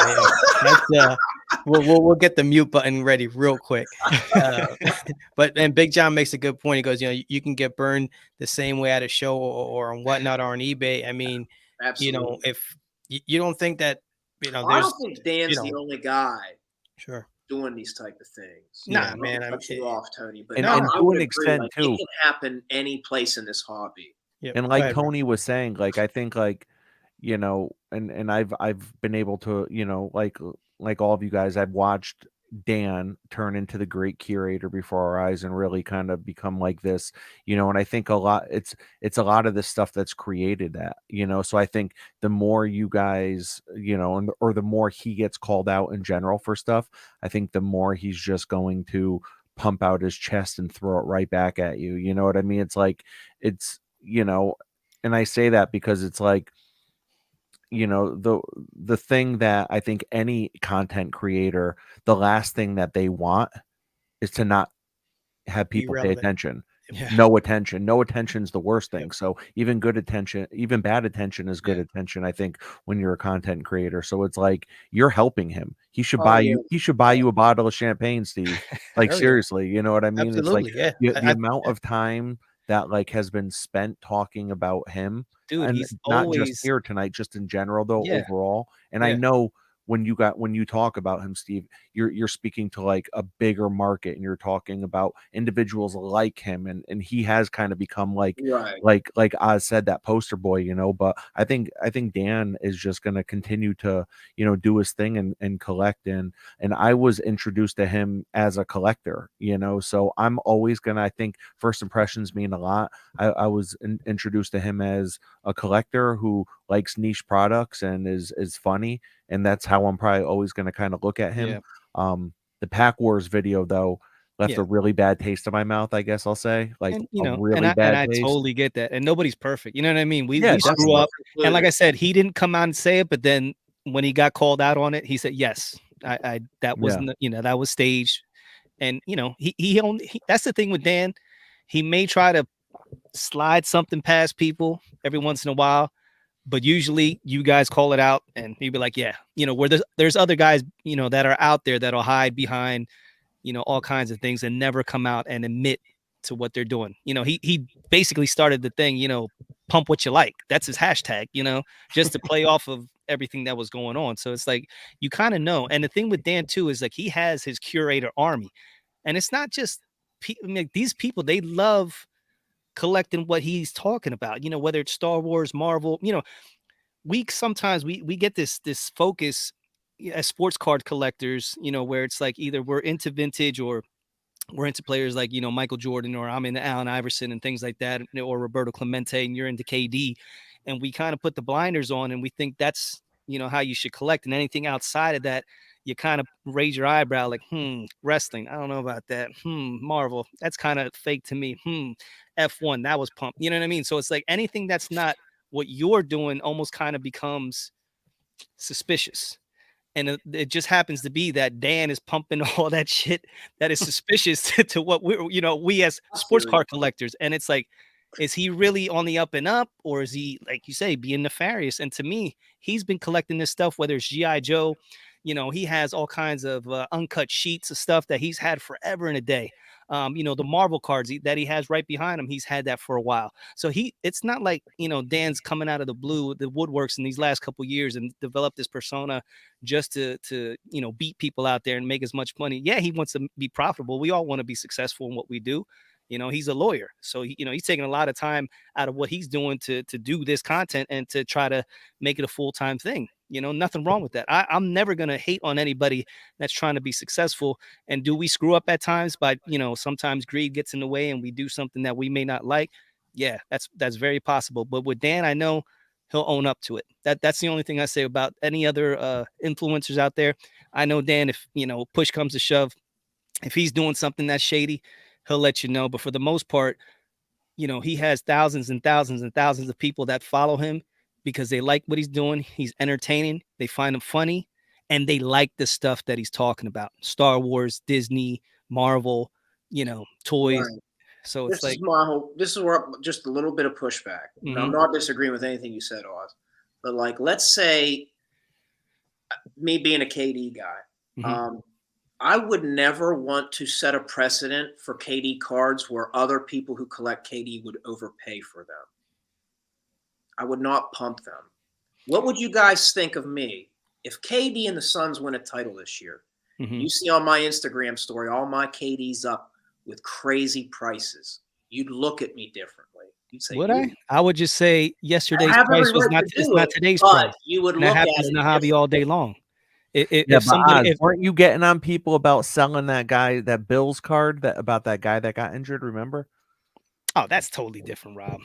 That's we'll get the mute button ready real quick. But Big John makes a good point. He goes, you can get burned the same way at a show or on whatnot or on eBay. I mean, Absolutely. if you don't think that, I there's, don't think Dan's the only guy sure. doing these type of things. Nah, Not man. to cut you off, Tony, but And I to would an agree. extent Like, too. it can happen any place in this hobby. Yep. And Go like ahead, bro. Tony was saying, like I think like, and I've been able to, like all of you guys, I've watched Dan turn into the great curator before our eyes and really kind of become like this, and I think it's a lot of this stuff that's created that, so I think the more you guys, or the more he gets called out in general for stuff, I think the more he's just going to pump out his chest and throw it right back at you. You know what I mean? It's like, it's, and I say that because it's like, the thing that I think any content creator, the last thing that they want is to not have Be people pay relevant. attention. Yeah. No attention's the worst thing. So even good attention, even bad attention is good attention, I think, when you're a content creator. So it's like you're helping him. He should buy you a bottle of champagne, Steve. Like seriously, you know what I mean? Absolutely, it's like the amount of time that like has been spent talking about him, Dude, and he's not just always here tonight, just in general though, Yeah. overall. And I know when you talk about him, Steve, you're speaking to like a bigger market, and you're talking about individuals like him, and he has kind of become like like Oz said, that poster boy, but I think Dan is just going to continue to do his thing and collect, and I was introduced to him as a collector, so I'm always gonna, I think first impressions mean a lot. I was introduced to him as a collector who likes niche products and is funny, and that's how I'm probably always going to kind of look at him. The Pack Wars video though left a really bad taste in my mouth, I guess I'll say, like a really bad taste. I totally get that. And nobody's perfect. You know what I mean? We Yeah, screw up. Absolutely. And like I said, he didn't come out and say it, but then when he got called out on it, he said, yes, I that wasn't, that was staged. And he that's the thing with Dan. He may try to slide something past people every once in a while, but usually you guys call it out and he'd be like, yeah, where there's other guys, that are out there that'll hide behind, all kinds of things and never come out and admit to what they're doing. He basically started the thing, pump what you like. That's his hashtag, just to play off of everything that was going on. So it's like, you kind of know. And the thing with Dan too, is like, he has his curator army, and it's not just these people, they love collecting what he's talking about, whether it's Star Wars, Marvel, sometimes we get this focus as sports card collectors, where it's like either we're into vintage or we're into players like, Michael Jordan, or I'm into Allen Iverson and things like that, or Roberto Clemente, and you're into KD. And we kind of put the blinders on and we think that's, how you should collect. And anything outside of that, you kind of raise your eyebrow like, wrestling, I don't know about that. Marvel, that's kind of fake to me. F1, that was pumped. You know what I mean? So it's like anything that's not what you're doing almost kind of becomes suspicious. And it just happens to be that Dan is pumping all that shit that is suspicious to what we as sports card collectors. And it's like, is he really on the up and up, or is he, like you say, being nefarious? And to me, he's been collecting this stuff, whether it's G.I. Joe, he has all kinds of uncut sheets of stuff that he's had forever and a day. The Marvel cards that he has right behind him, he's had that for a while. So it's not like, Dan's coming out of the blue, the woodworks in these last couple of years and developed this persona just to beat people out there and make as much money. Yeah, he wants to be profitable. We all want to be successful in what we do. He's a lawyer, so he's taking a lot of time out of what he's doing to do this content and to try to make it a full-time thing. Nothing wrong with that. I'm never going to hate on anybody that's trying to be successful. And do we screw up at times by, sometimes greed gets in the way and we do something that we may not like? Yeah, that's very possible. But with Dan, I know he'll own up to it. That's the only thing I say about any other influencers out there. I know Dan, if, push comes to shove, If he's doing something that's shady, he'll let you know. But for the most part, he has thousands and thousands and thousands of people that follow him because they like what he's doing. He's entertaining. They find him funny, and they like the stuff that he's talking about: Star Wars, Disney, Marvel, toys. Right. So it's This is where just a little bit of pushback. Mhm. I'm not disagreeing with anything you said, Oz, but like, let's say me being a KD guy, Mhm. I would never want to set a precedent for KD cards where other people who collect KD would overpay for them. I would not pump them. What would you guys think of me if KD and the Suns win a title this year? Mhm. You see on my Instagram story, all my KD's up with crazy prices. You'd look at me differently. You'd say, Would I? I would just say yesterday's have every price was right not. to It's do not it, today's but price. you would And that look at happens it in the hobby all day differently. long. Yeah, If but Oz, somebody, weren't you getting on people about selling that guy, that Bills card, about that guy that got injured? Remember? oh, that's totally different, Rob.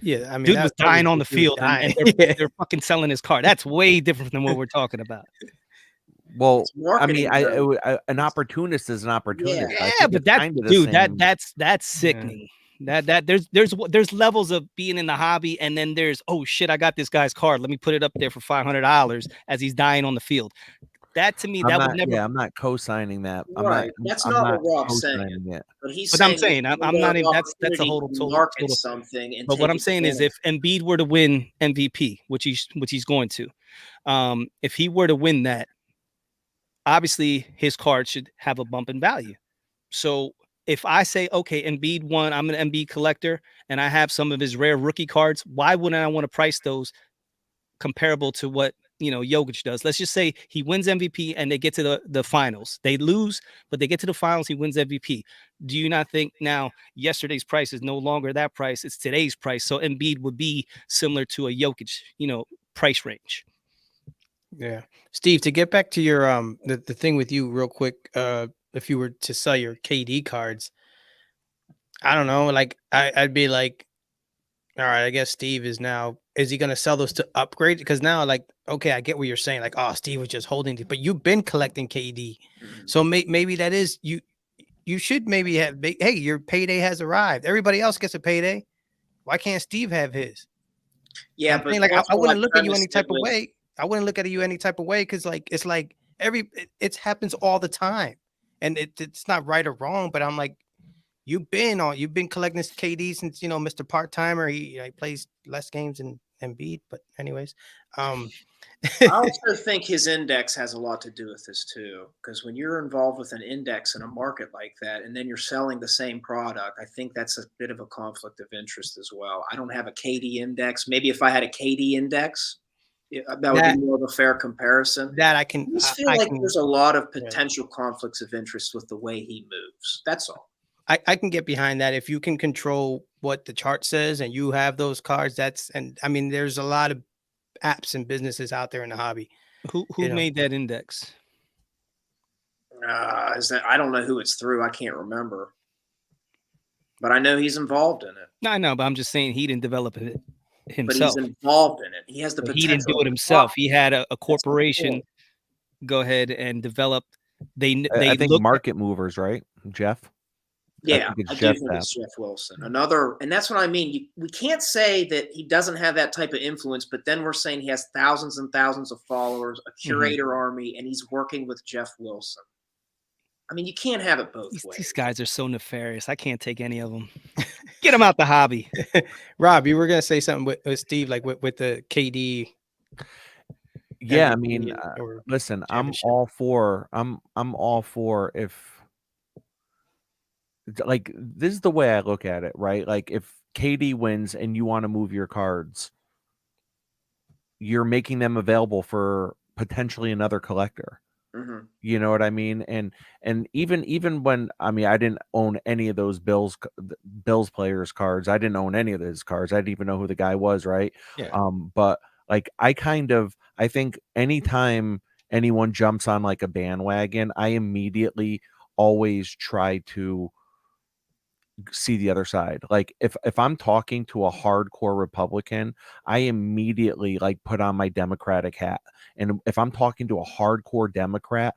Yeah, I mean Dude was that was dying on the the dude field, and dying. they're fucking selling his car. That's way different than what we're talking about. Well, It's I mean, marketing, though. an opportunist is an opportunist. Yeah. I Yeah, think but it's that's kind of the dude, same. that's sickening. That there's levels of being in the hobby, and then there's, oh shit, I got this guy's card. Let me put it up there for $500 as he's dying on the field. That to me, I'm that would not. never. Yeah, I'm not co-signing that. Right. That's I'm not not what Rob's saying. co-signing it. But he's But I'm saying saying you I'm got not an even. That's a opportunity whole to market total. something and But what take I'm saying is, advantage. if Embiid were to win MVP, which he's going to, if he were to win that, obviously his card should have a bump in value. So if I say, okay, Embiid won, I'm an Embiid collector, and I have some of his rare rookie cards, why wouldn't I want to price those comparable to what Jokic does? Let's just say he wins MVP and they get to the finals. They lose, but they get to the finals, he wins MVP. Do you not think now yesterday's price is no longer that price? It's today's price. So Embiid would be similar to a Jokic, price range. Yeah. Steve, to get back to your the thing with you real quick, if you were to sell your KD cards, I don't know, like I'd be like, all right, I guess Steve is he gonna sell those to upgrade? Because now, like, okay, I get what you're saying, like, oh, Steve was just holding it, but you've been collecting KD. So maybe that is you should maybe have, hey, your payday has arrived. Everybody else gets a payday. Why can't Steve have his? Yeah, I'm but saying, like, that's I what wouldn't look at you any prefaced it type of with. way. I wouldn't look at you any type of way because, like, it's like it happens all the time, and it's not right or wrong. But I'm like, you've been collecting this KD since Mr. Part Timer. He plays less games than Embiid, but anyways, I also think his index has a lot to do with this too, because when you're involved with an index in a market like that, and then you're selling the same product, I think that's a bit of a conflict of interest as well. I don't have a KD index. Maybe if I had a KD index, that would be more of a fair comparison. that I just feel like there's a lot of potential conflicts of interest with the way he moves. That's all. I can get behind that if you can control what the chart says and you have those cards. And I mean, there's a lot of apps and businesses out there in the hobby. Who made that index? I don't know who it's through. I can't remember, but I know he's involved in it. No, I know, but I'm just saying he didn't develop it himself. But he's involved in it. He has the potential. He didn't do it himself. He had a corporation go ahead and develop. I think market movers, right, Jeff? Yeah, I do think it's Jeff Wilson. And that's what I mean. We can't say that he doesn't have that type of influence, but then we're saying he has thousands and thousands of followers, a curator army, and he's working with Jeff Wilson. I mean, you can't have it both ways. These guys are so nefarious. I can't take any of them. Get them out the hobby. Rob, you were gonna say something with Steve, like with the KD. Yeah, I mean, listen, I'm all for if, like, this is the way I look at it, right? Like, if KD wins and you want to move your cards, you're making them available for potentially another collector. Mm-hmm. You know what I mean? And even when, I mean, I didn't own any of those Bills players cards. I didn't own any of his cards. I didn't even know who the guy was, right? Yeah. But like, I think anytime anyone jumps on like a bandwagon, I immediately always try to see the other side. Like, if I'm talking to a hardcore Republican, I immediately like put on my Democratic hat. And if I'm talking to a hardcore Democrat,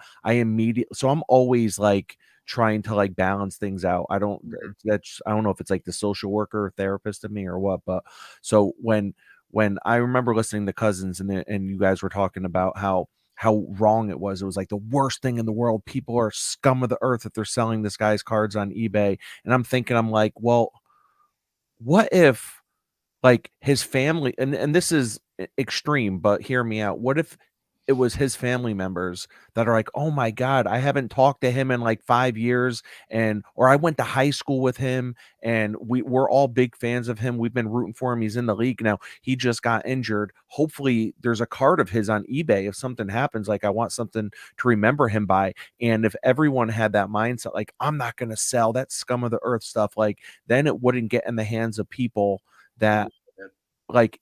so I'm always like trying to like balance things out. I don't know if it's like the social worker or therapist in me or what, but so when I remember listening to Cousins and you guys were talking about how wrong it was like the worst thing in the world. People are scum of the earth if they're selling this guy's cards on eBay. And I'm like, well, what if like his family, and this is extreme, but hear me out. What if it was his family members that are like, oh my God, I haven't talked to him in like 5 years, or I went to high school with him and we're all big fans of him. We've been rooting for him. He's in the league now. He just got injured. Hopefully there's a card of his on eBay. If something happens, like I want something to remember him by. And if everyone had that mindset, like I'm not going to sell that scum of the earth stuff, like then it wouldn't get in the hands of people that like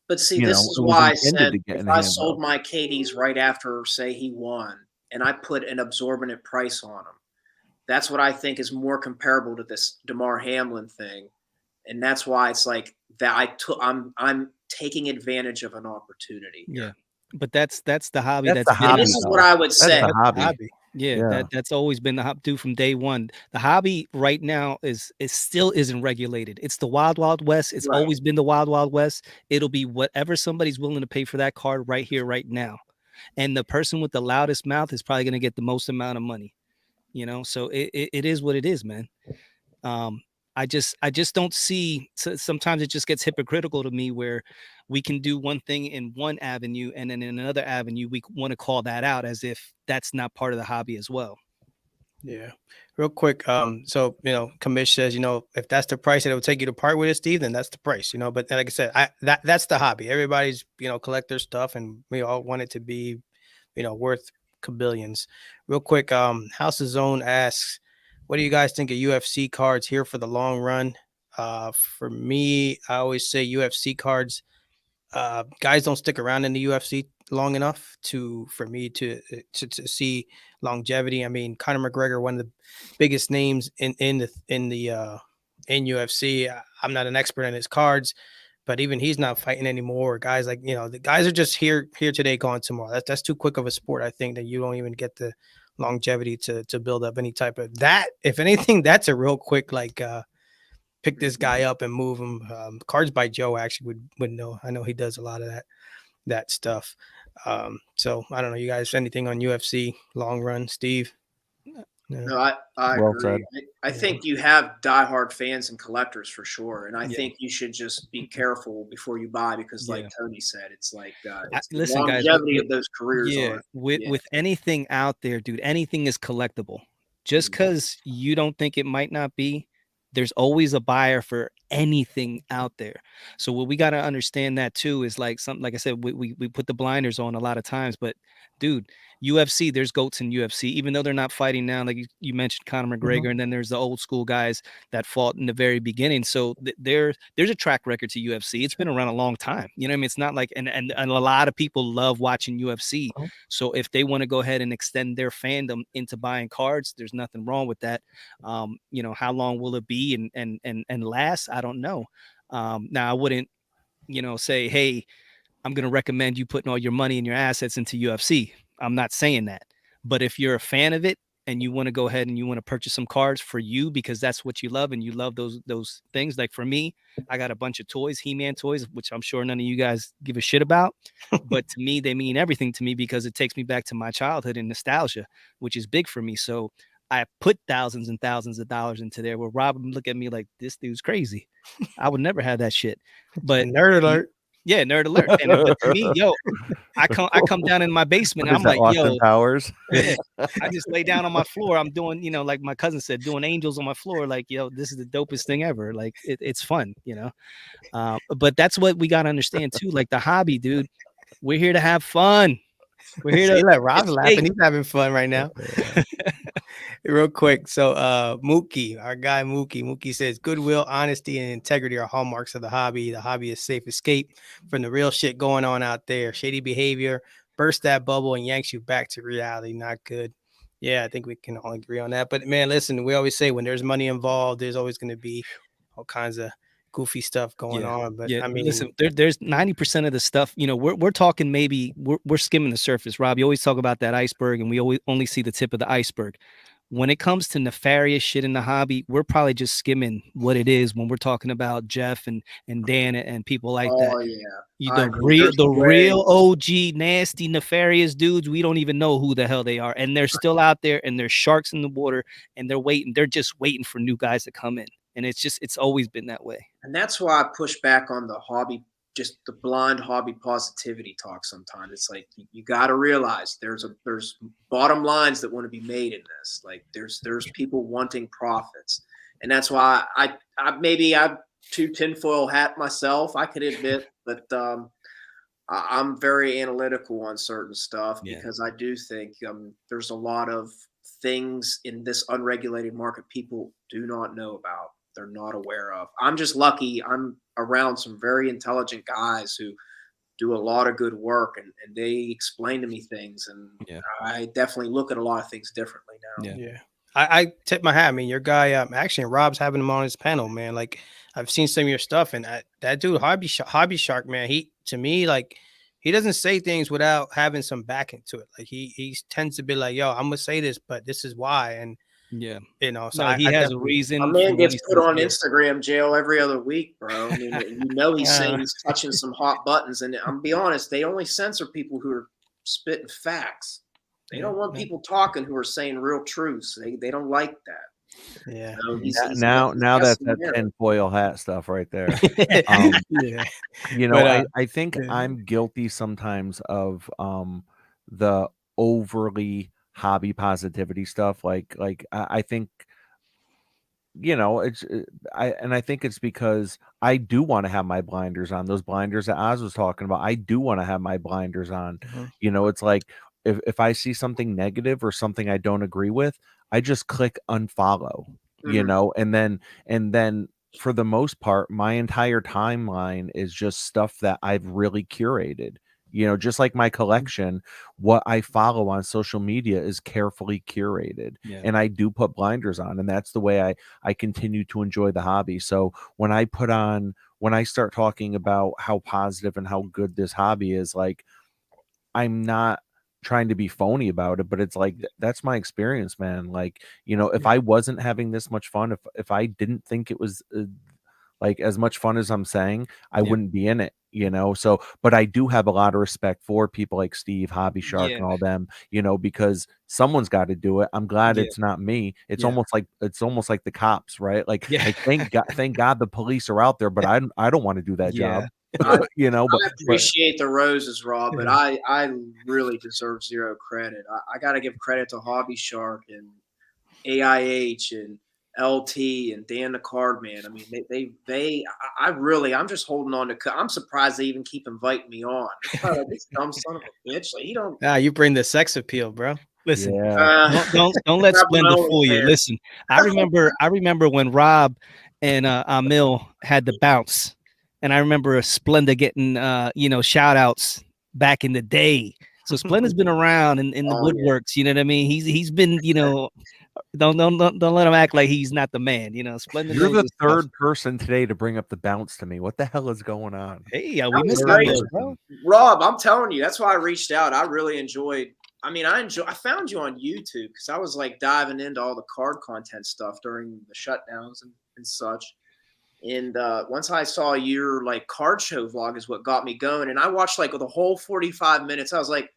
But see, you this know, is it was why I intended said to get in if the I hands sold of. my Katie's right after, say, he won, and I put an absorbent price on them, that's what I think is more comparable to this DeMar Hamlin thing, and that's why it's like that. I'm taking advantage of an opportunity. Yeah, but that's the hobby. That's That's the been hobby. And this is though. what I would That's say. the hobby. Hobby. Yeah, Yeah. that's always been the hobby from day one. The hobby right now is still isn't regulated. It's the wild west. It's Right. always been the wild west. It'll be whatever somebody's willing to pay for that card right here, right now. And the person with the loudest mouth is probably going to get the most amount of money. You know, so it is what it is, man. I just don't see. Sometimes it just gets hypocritical to me where we can do one thing in one avenue and then in another avenue we want to call that out as if that's not part of the hobby as well. Yeah. Real quick. So, Commish says, if that's the price that it would take you to part with it, Steve, then that's the price, but like I said, that's the hobby. Everybody's, collect their stuff and we all want it to be, worth billions. Real quick. House of Zone asks, what do you guys think of UFC cards here for the long run? For me, I always say UFC cards, guys don't stick around in the UFC long enough for me to see longevity. I mean, Conor McGregor, one of the biggest names in UFC. I'm not an expert on his cards, but even he's not fighting anymore. Guys like the guys are just here today, gone tomorrow. That's too quick of a sport. I think that you don't even get the longevity to build up any type of that. If anything, that's a real quick pick this guy up and move him. Cards by Joe actually would know. I know he does a lot of that stuff. So I don't know. You guys, anything on UFC long run, Steve? No, I Well agree. I think you have diehard fans and collectors for sure, and I think you should just be careful before you buy because, like Tony said, it's like it's the Listen, guys, longevity of those careers. With anything out there, dude, anything is collectible. Just because you don't think it might not be, there's always a buyer for anything out there. So what we got to understand that too is like something, like I said, we put the blinders on a lot of times, but dude, UFC, there's goats in UFC, even though they're not fighting now. Like you mentioned Conor McGregor, and then there's the old school guys that fought in the very beginning. So there's a track record to UFC. It's been around a long time. You know what I mean? It's not like, and a lot of people love watching UFC. So if they want to go ahead and extend their fandom into buying cards, there's nothing wrong with that. How long will it be and last? I don't know. Now I wouldn't, say, hey, I'm going to recommend you putting all your money and your assets into UFC. I'm not saying that. But if you're a fan of it and you want to go ahead and you want to purchase some cards for you because that's what you love and you love those things. Like for me, I got a bunch of toys, He-Man toys, which I'm sure none of you guys give a shit about. But to me, they mean everything to me because it takes me back to my childhood and nostalgia, which is big for me. So I put thousands and thousands of dollars into there where Rob would look at me like, this dude's crazy. I would never have that shit. But nerd alert. Yeah, nerd alert. But to me, I come down in my basement. And I'm like, Austin Powers. Yeah, I just lay down on my floor. I'm doing, like my cousin said, doing angels on my floor. Like, this is the dopest thing ever. Like, it's fun, But that's what we gotta understand too. Like the hobby, dude. We're here to have fun. We're here to let Rob laughing. He's having fun right now. Real quick. So Mookie, our guy Mookie says goodwill, honesty, and integrity are hallmarks of the hobby. The hobby is safe escape from the real shit going on out there. Shady behavior bursts that bubble and yanks you back to reality. Not good. Yeah, I think we can all agree on that. But man, listen, we always say when there's money involved, there's always going to be all kinds of goofy stuff going on. But I mean, listen, there's 90% of the stuff, we're talking, maybe we're skimming the surface. Rob, you always talk about that iceberg and we always only see the tip of the iceberg. when it comes to nefarious shit in the hobby, we're probably just skimming what it is when we're talking about Jeff and Dan and people like that. Oh yeah. The real OG nasty nefarious dudes, we don't even know who the hell they are, and they're still out there, and there's sharks in the water, and they're just waiting for new guys to come in, and it's always been that way. And that's why I push back on the hobby, just the blind hobby positivity talk. Sometimes it's like you got to realize there's bottom lines that want to be made in this. Like there's people wanting profits, and that's why I maybe I'm too tinfoil hat myself, I could admit, but I'm very analytical on certain stuff because I do think there's a lot of things in this unregulated market people do not know about. They're not aware of. I'm just lucky. I'm around some very intelligent guys who do a lot of good work, and they explain to me things, and I definitely look at a lot of things differently now. Yeah. I tip my hat. I mean, your guy, actually, Rob's having him on his panel, man. Like, I've seen some of your stuff, and that dude, Hobby Shark, man, he, to me, like, he doesn't say things without having some backing to it. Like, he tends to be like, yo, I'm gonna say this, but this is why. And you know, so he has a reason. My man gets put on Instagram jail every other week, bro. I mean, you know, he's saying he's touching some hot buttons, and I'm be honest, they only censor people who are spitting facts. They don't want people talking who are saying real truths. They don't like that. Yeah. So he's now that's that tinfoil hat stuff right there. You know, but, I think I'm guilty sometimes of the overly hobby positivity stuff. Like I think, you know, I think it's because I do want to have my blinders on. Those blinders that Oz was talking about, I do want to have my blinders on. You know, it's like if I see something negative or something I don't agree with, I just click unfollow, you know, and then for the most part, my entire timeline is just stuff that I've really curated. You know, just like my collection, what I follow on social media is carefully curated, and I do put blinders on, and that's the way I continue to enjoy the hobby. So when I start talking about how positive and how good this hobby is, like, I'm not trying to be phony about it, but it's like, that's my experience, man. Like, you know, if I wasn't having this much fun, if I didn't think it was like as much fun as I'm saying, I wouldn't be in it, you know? So, but I do have a lot of respect for people like Steve, Hobby Shark, and all them, you know, because someone's got to do it. I'm glad it's not me. It's almost like the cops, right? Like, thank God the police are out there, but I don't want to do that job. You know, I appreciate the roses, Rob, but I really deserve zero credit. I got to give credit to Hobby Shark and AIH and LT and Dan the Card Man. I mean, I'm just holding on to. I'm surprised they even keep inviting me on. This dumb son of a bitch. Like, you bring the sex appeal, bro. Listen, don't let Splenda fool you. Listen, I remember when Rob and Amil had the bounce, and I remember Splenda getting shout outs back in the day. So Splenda's been around in the woodworks. You know what I mean? He's been, you know. Don't let him act like he's not the man. You know, Splendid. You're the third person today to bring up the bounce to me. What the hell is going on? Hey, we missed that, bro. Rob, I'm telling you, that's why I reached out. I really enjoyed. I mean, I found you on YouTube because I was like diving into all the card content stuff during the shutdowns and such. And once I saw your like card show vlog is what got me going. And I watched like the whole 45 minutes. I was like,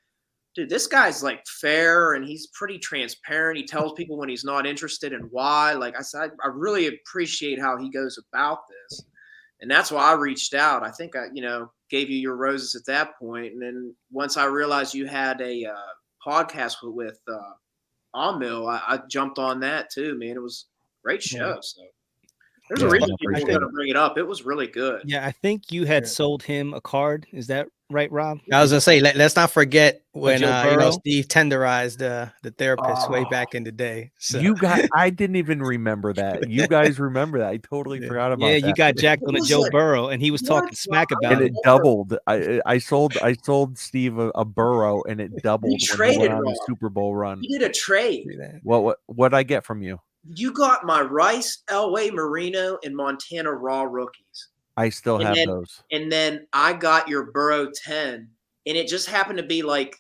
dude, this guy's like fair and he's pretty transparent. He tells people when he's not interested and why. Like I said, I really appreciate how he goes about this. And that's why I reached out. I think I, gave you your roses at that point. And then once I realized you had a podcast with Amil, I jumped on that too, man. It was a great show. So there's a reason people are going to bring it up. It was really good. Yeah, I think you had sold him a card. Is that right, Rob? I was gonna say, let's not forget when Steve tenderized the therapist way back in the day. So. I didn't even remember that. You guys remember that? I totally forgot about that. Yeah, you got jacked on a Joe Burrow, and he was talking smack about it. And it doubled. I sold Steve a Burrow, and it doubled when he went on the Super Bowl run. You did a trade. What'd I get from you? You got my Rice, Elway, Marino, and Montana Raw rookies. I still have those. And then I got your Burrow 10, and it just happened to be like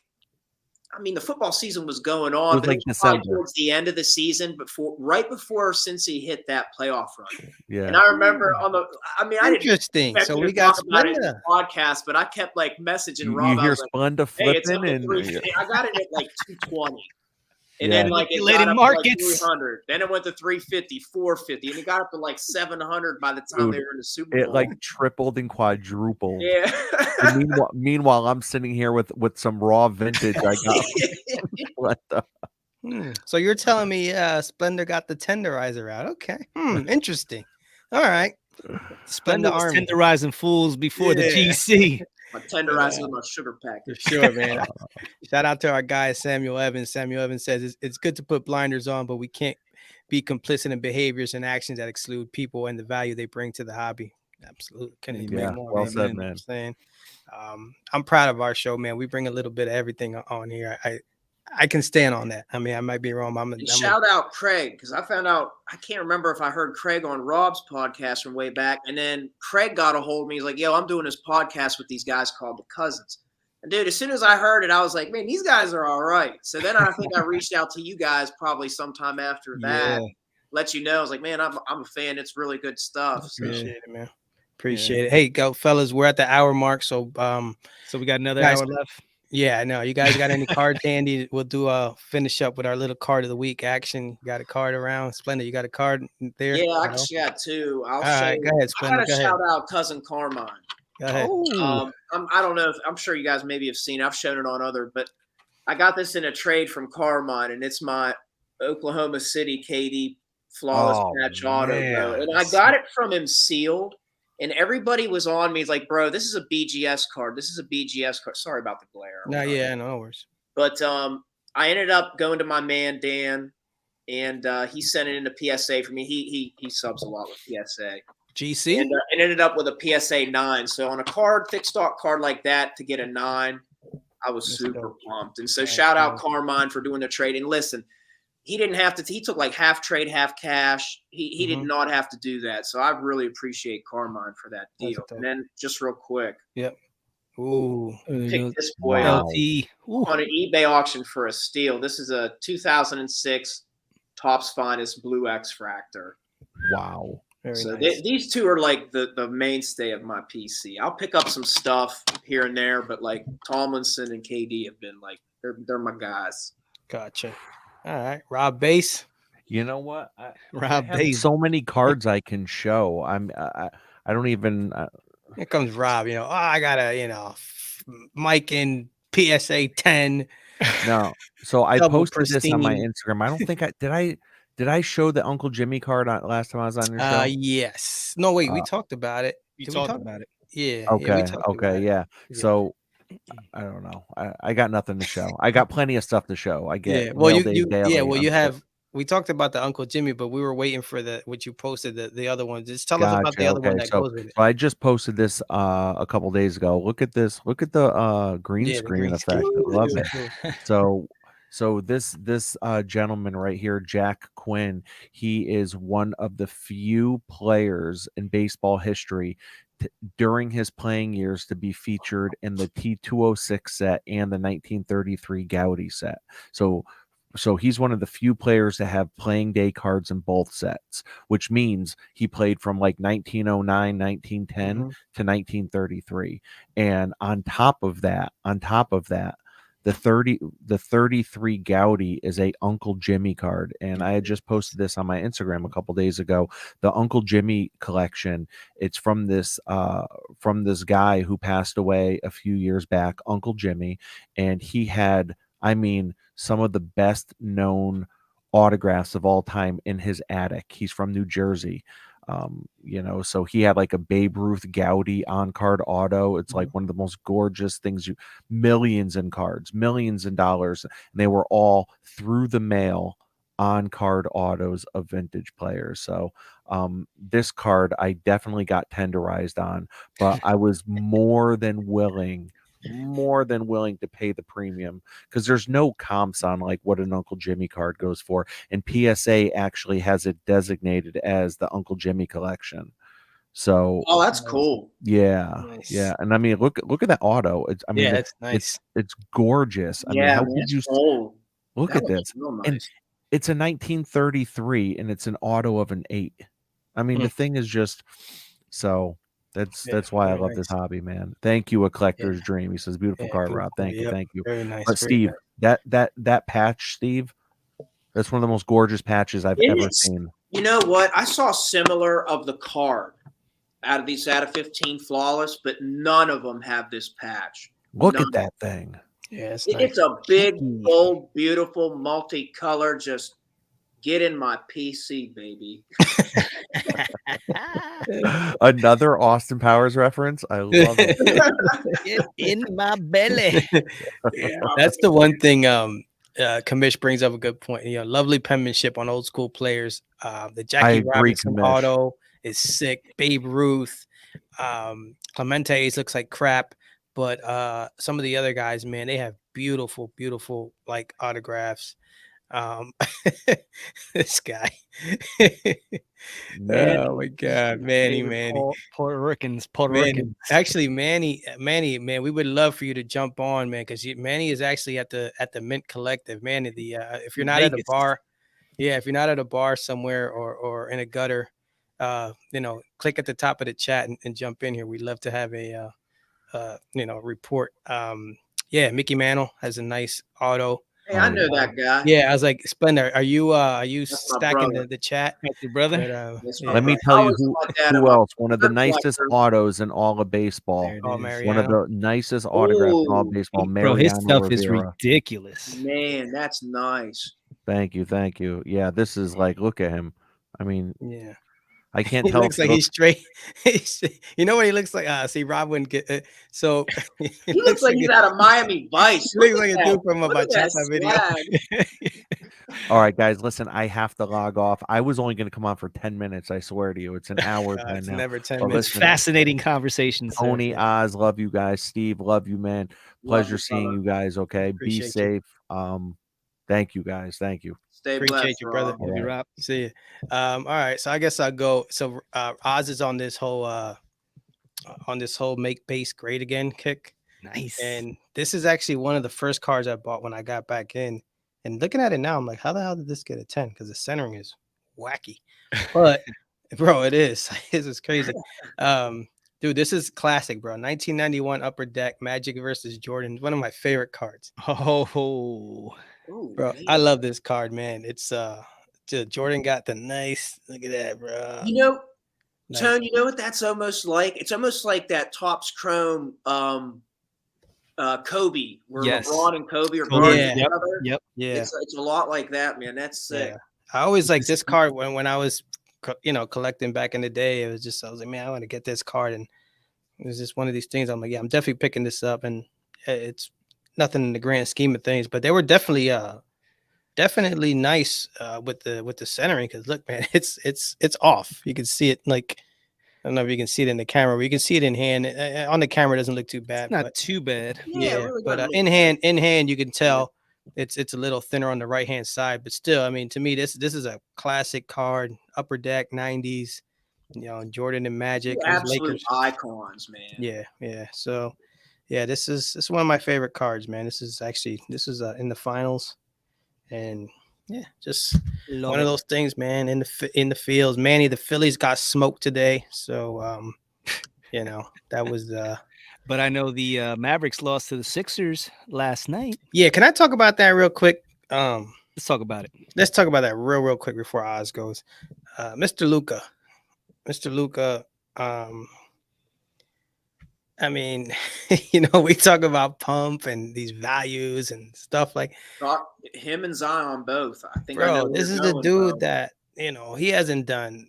I mean, the football season was going on, was but like it was probably December. towards the end of the season, right before Cincy hit that playoff run. Yeah. And I remember I didn't Interesting. expect So you to we got talk about it in the Splenda. podcast, but I kept like messaging You Rob. I hear was like, Splenda hey, it's flipping up to and 350. I got it at like 220. And Yeah. then like it Manipulating got up to like markets. 300. Then it went to 350, 450, and it got up to like 700 by the time Dude, they were in the Super it Bowl. like tripled and quadrupled. Yeah. And meanwhile, I'm sitting here with some raw vintage I got. What the? So you're telling me Splendor got the tenderizer out. Okay. Interesting. All right. Splenda was Army. tenderizing fools before the Yeah. GC. My tenderizer with my sugar For packet. sure, man. Shout out to our guy Samuel Evans. Samuel Evans says it's good to put blinders on, but we can't be complicit in behaviors and actions that exclude people and the value they bring to the hobby. Absolutely. Couldn't agree more. Well man. said, You know what man. I'm saying? I'm proud of our show, man. We bring a little bit of everything on here. I can stand on that. I mean, I might be wrong. Shout out Craig, because I found out, I can't remember if I heard Craig on Rob's podcast from way back. And then Craig got a hold of me. He's like, yo, I'm doing this podcast with these guys called The Cousins. And dude, as soon as I heard it, I was like, man, these guys are all right. So then I think I reached out to you guys probably sometime after that. Let you know. I was like, man, I'm a fan. It's really good stuff. So. Appreciate it, man. Appreciate it. Hey, go fellas, we're at the hour mark. So so we got another guys, hour left. Yeah, I know. You guys got any cards handy? We'll do finish up with our little card of the week action. You got a card around? Splendid. You got a card there? Yeah, I actually got two. All right, go ahead, Splendid. I got to shout out Cousin Carmine. Go ahead. I don't know if I'm sure you guys maybe have seen it. I've shown it on other, but I got this in a trade from Carmine, and it's my Oklahoma City KD flawless patch auto, bro. And I got it from him sealed. And everybody was on me. He's like, bro, this is a BGS card. This is a BGS card. Sorry about the glare. No worries. But I ended up going to my man, Dan, and he sent it in a PSA for me. He subs a lot with PSA. GC? And ended up with a PSA 9. So on a card, thick stock card like that, to get a 9, I was super pumped. And so shout out Carmine for doing the trade. And listen, he didn't have to. He took like half trade, half cash. He did not have to do that. So I really appreciate Carmine for that deal. And then just real quick. Yep. Ooh. Pick this boy up on an eBay auction for a steal. This is a 2006 Topps Finest Blue X-Fractor. Wow. Very so nice. These two are like the mainstay of my PC. I'll pick up some stuff here and there, but like Tomlinson and KD have been like, they're my guys. Gotcha. All right, Rob Base. You know what? Rob I have Base. so many cards I can show. I don't even. Here comes Rob. I got a Mike in PSA 10. No, so I Double posted this on my pristine. Instagram. I don't think did I show the Uncle Jimmy card last time I was on your show? Yes. No, wait. We talked about it. We talked about it. Yeah. Okay. Yeah, we talked about it. Yeah. So I don't know. I got nothing to show. I got plenty of stuff to show. I get. Yeah. Well, you have. We talked about the Uncle Jimmy, but we were waiting for what you posted, the other one. Just tell us about the other one that goes with it. So I just posted this a couple days ago. Look at this. Look at the green screen effect. I love it. So this gentleman right here, Jack Quinn, he is one of the few players in baseball history during his playing years to be featured in the T206 set and the 1933 Gowdy set. So he's one of the few players to have playing day cards in both sets, which means he played from like 1909, 1910 to 1933. And on top of that, the 33 Gowdy is a Uncle Jimmy card. And I had just posted this on my Instagram a couple days ago. The Uncle Jimmy collection, it's from this guy who passed away a few years back, Uncle Jimmy, and he had, some of the best known autographs of all time in his attic. He's from New Jersey. So he had like a Babe Ruth Gowdy on card auto. It's like one of the most gorgeous things, millions in cards, millions in dollars. And they were all through the mail on card autos of vintage players. So this card I definitely got tenderized on, but I was more than willing to pay the premium because there's no comps on like what an Uncle Jimmy card goes for, and PSA actually has it designated as the Uncle Jimmy collection. So Oh, that's cool. yeah, Nice. yeah. And I mean, look at that auto. It's I mean, Yeah, it's nice. it's gorgeous. I mean, Yeah, how man, could it's you old. look That at looks this? real And nice. it's a 1933 and it's an auto of an 8. I mean, Hmm. the thing is just so that's Yeah, why I very love this nice. hobby, man. Thank you, a collector's dream. He says, beautiful Yeah, card, Rob. beautiful. Thank you, Yep. thank you. Very nice. But Very Steve, nice. that patch, Steve, that's one of the most gorgeous patches I've ever seen. You know what? I saw similar of the card out of 15 flawless, but none of them have this patch. Look None. at that thing. Yeah, it's It's nice. a big, Cheeky. bold, beautiful, multicolor. Just get in my PC, baby. Another Austin Powers reference. I love it. Get in my belly. Yeah, that's the one thing. Kamish brings up a good point. You know, lovely penmanship on old school players. The I Jackie agree, Robinson Kamish. auto is sick. Babe Ruth, Clemente's looks like crap, but some of the other guys, man, they have beautiful, beautiful like autographs. This guy. Oh my God, Manny. Puerto Ricans. Man, actually, Manny, man, we would love for you to jump on, man, because Manny is actually at the Mint Collective, man. If you're not at a Vegas. bar, yeah, if you're not at a bar somewhere or in a gutter, click at the top of the chat and jump in here. We'd love to have a report. Yeah, Mickey Mantle has a nice auto. Hey, I know that guy. Yeah, I was like, Splendor, are you That's my stacking brother. the chat? That's your brother. But, That's yeah. my Let me brother. tell I you always who, thought that who about else. One of the good nicest collector. autos in all of baseball. There it Oh, is. One of Mariano. the nicest autographs in all of Ooh, baseball. Bro, his Mariano stuff is Rivera. ridiculous. man, that's nice. Thank you. Yeah, this is like, look at him. I mean, Yeah. I can't He tell. looks if like he he's straight. You know what he looks like? See, Rob wouldn't get so He looks like he's out of Miami Vice. he looks Look like at a that. dude from a Look at that bachata video. swag. All right, guys, listen, I have to log off. I was only going to come on for 10 minutes. I swear to you. It's an hour 10 It's now. never 10 But minutes. It's listen, fascinating conversation, sir. Tony, Oz, love you guys. Steve, love you, man. Pleasure you, seeing brother. you guys. Okay, Appreciate be you. safe. Thank you, guys. Thank you. Stay Appreciate blessed, you, brother. Rob. Love you, All right. Rob. See you. All right. So I guess I'll go. So Oz is on this whole make base great again kick. Nice. And this is actually one of the first cards I bought when I got back in. And looking at it now, I'm like, how the hell did this get a 10? Because the centering is wacky. But bro, it is. This is crazy. Dude, this is classic, bro. 1991 Upper Deck Magic versus Jordan. One of my favorite cards. Oh, Ooh, Bro, man. I love this card, man. It's Jordan got the nice. Look at that, bro. You know, Nice. Tone, you know what that's almost like? It's almost like that Topps Chrome Kobe, where Yes. LeBron and Kobe are Kobe, guarding yeah. each other. Yep. Yeah. It's a lot like that, man. That's sick. Yeah. I always like this card when I was collecting back in the day. It was just I was like, man, I want to get this card, and it was just one of these things. I'm like, yeah, I'm definitely picking this up, and it's nothing in the grand scheme of things, but they were definitely nice with the centering. Because look, man, it's off. You can see it like. I don't know if you can see it in the camera, but you can see it in hand. On the camera, it doesn't look too bad. Not but, too bad. yeah, really but doesn't in look hand, you can tell it's a little thinner on the right hand side. But still, I mean, to me, this is a classic card. Upper Deck 90s, Jordan and Magic, Two absolute Lakers. icons, man. Yeah. So, yeah, this is one of my favorite cards, man. This is in the finals, and yeah, just one of those things, man. In the fields, Manny, the Phillies got smoked today, so that was. But I know the Mavericks lost to the Sixers last night. Yeah, can I talk about that real quick? Let's talk about it. Let's talk about that real quick before Oz goes. Mr. Luka. I mean, we talk about pump and these values and stuff like. Him and Zion both. I think. Bro, this is the dude that he hasn't done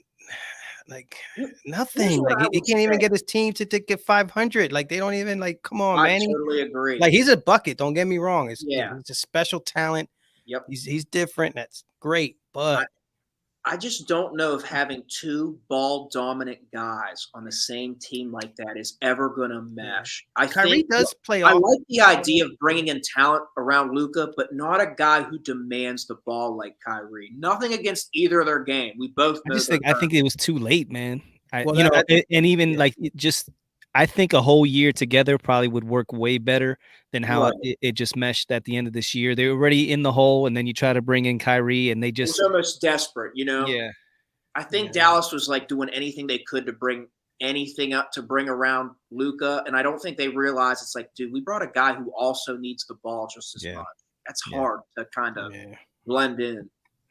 like nothing. Like he can't even get his team to get 500. Like they don't even come on, man. I totally agree. Like he's a bucket. Don't get me wrong. He's a special talent. Yep. He's different. That's great, but. I just don't know if having two ball dominant guys on the same team like that is ever going to mesh. Kyrie does play I off. like the idea of bringing in talent around Luka, but not a guy who demands the ball like Kyrie. Nothing against either of their game. We both know I think it was too late, man. Well, you know, that- and even yeah. like I think a whole year together probably would work way better than how Right. it just meshed at the end of this year. They're already in the hole, and then you try to bring in Kyrie, and they It was just almost desperate, you know? yeah. I think Yeah. Dallas was like doing anything they could to bring anything up to bring around Luka, and I don't think they realized it's like, dude, we brought a guy who also needs the ball just as Yeah. much. That's Yeah. hard to kind of Yeah. blend in.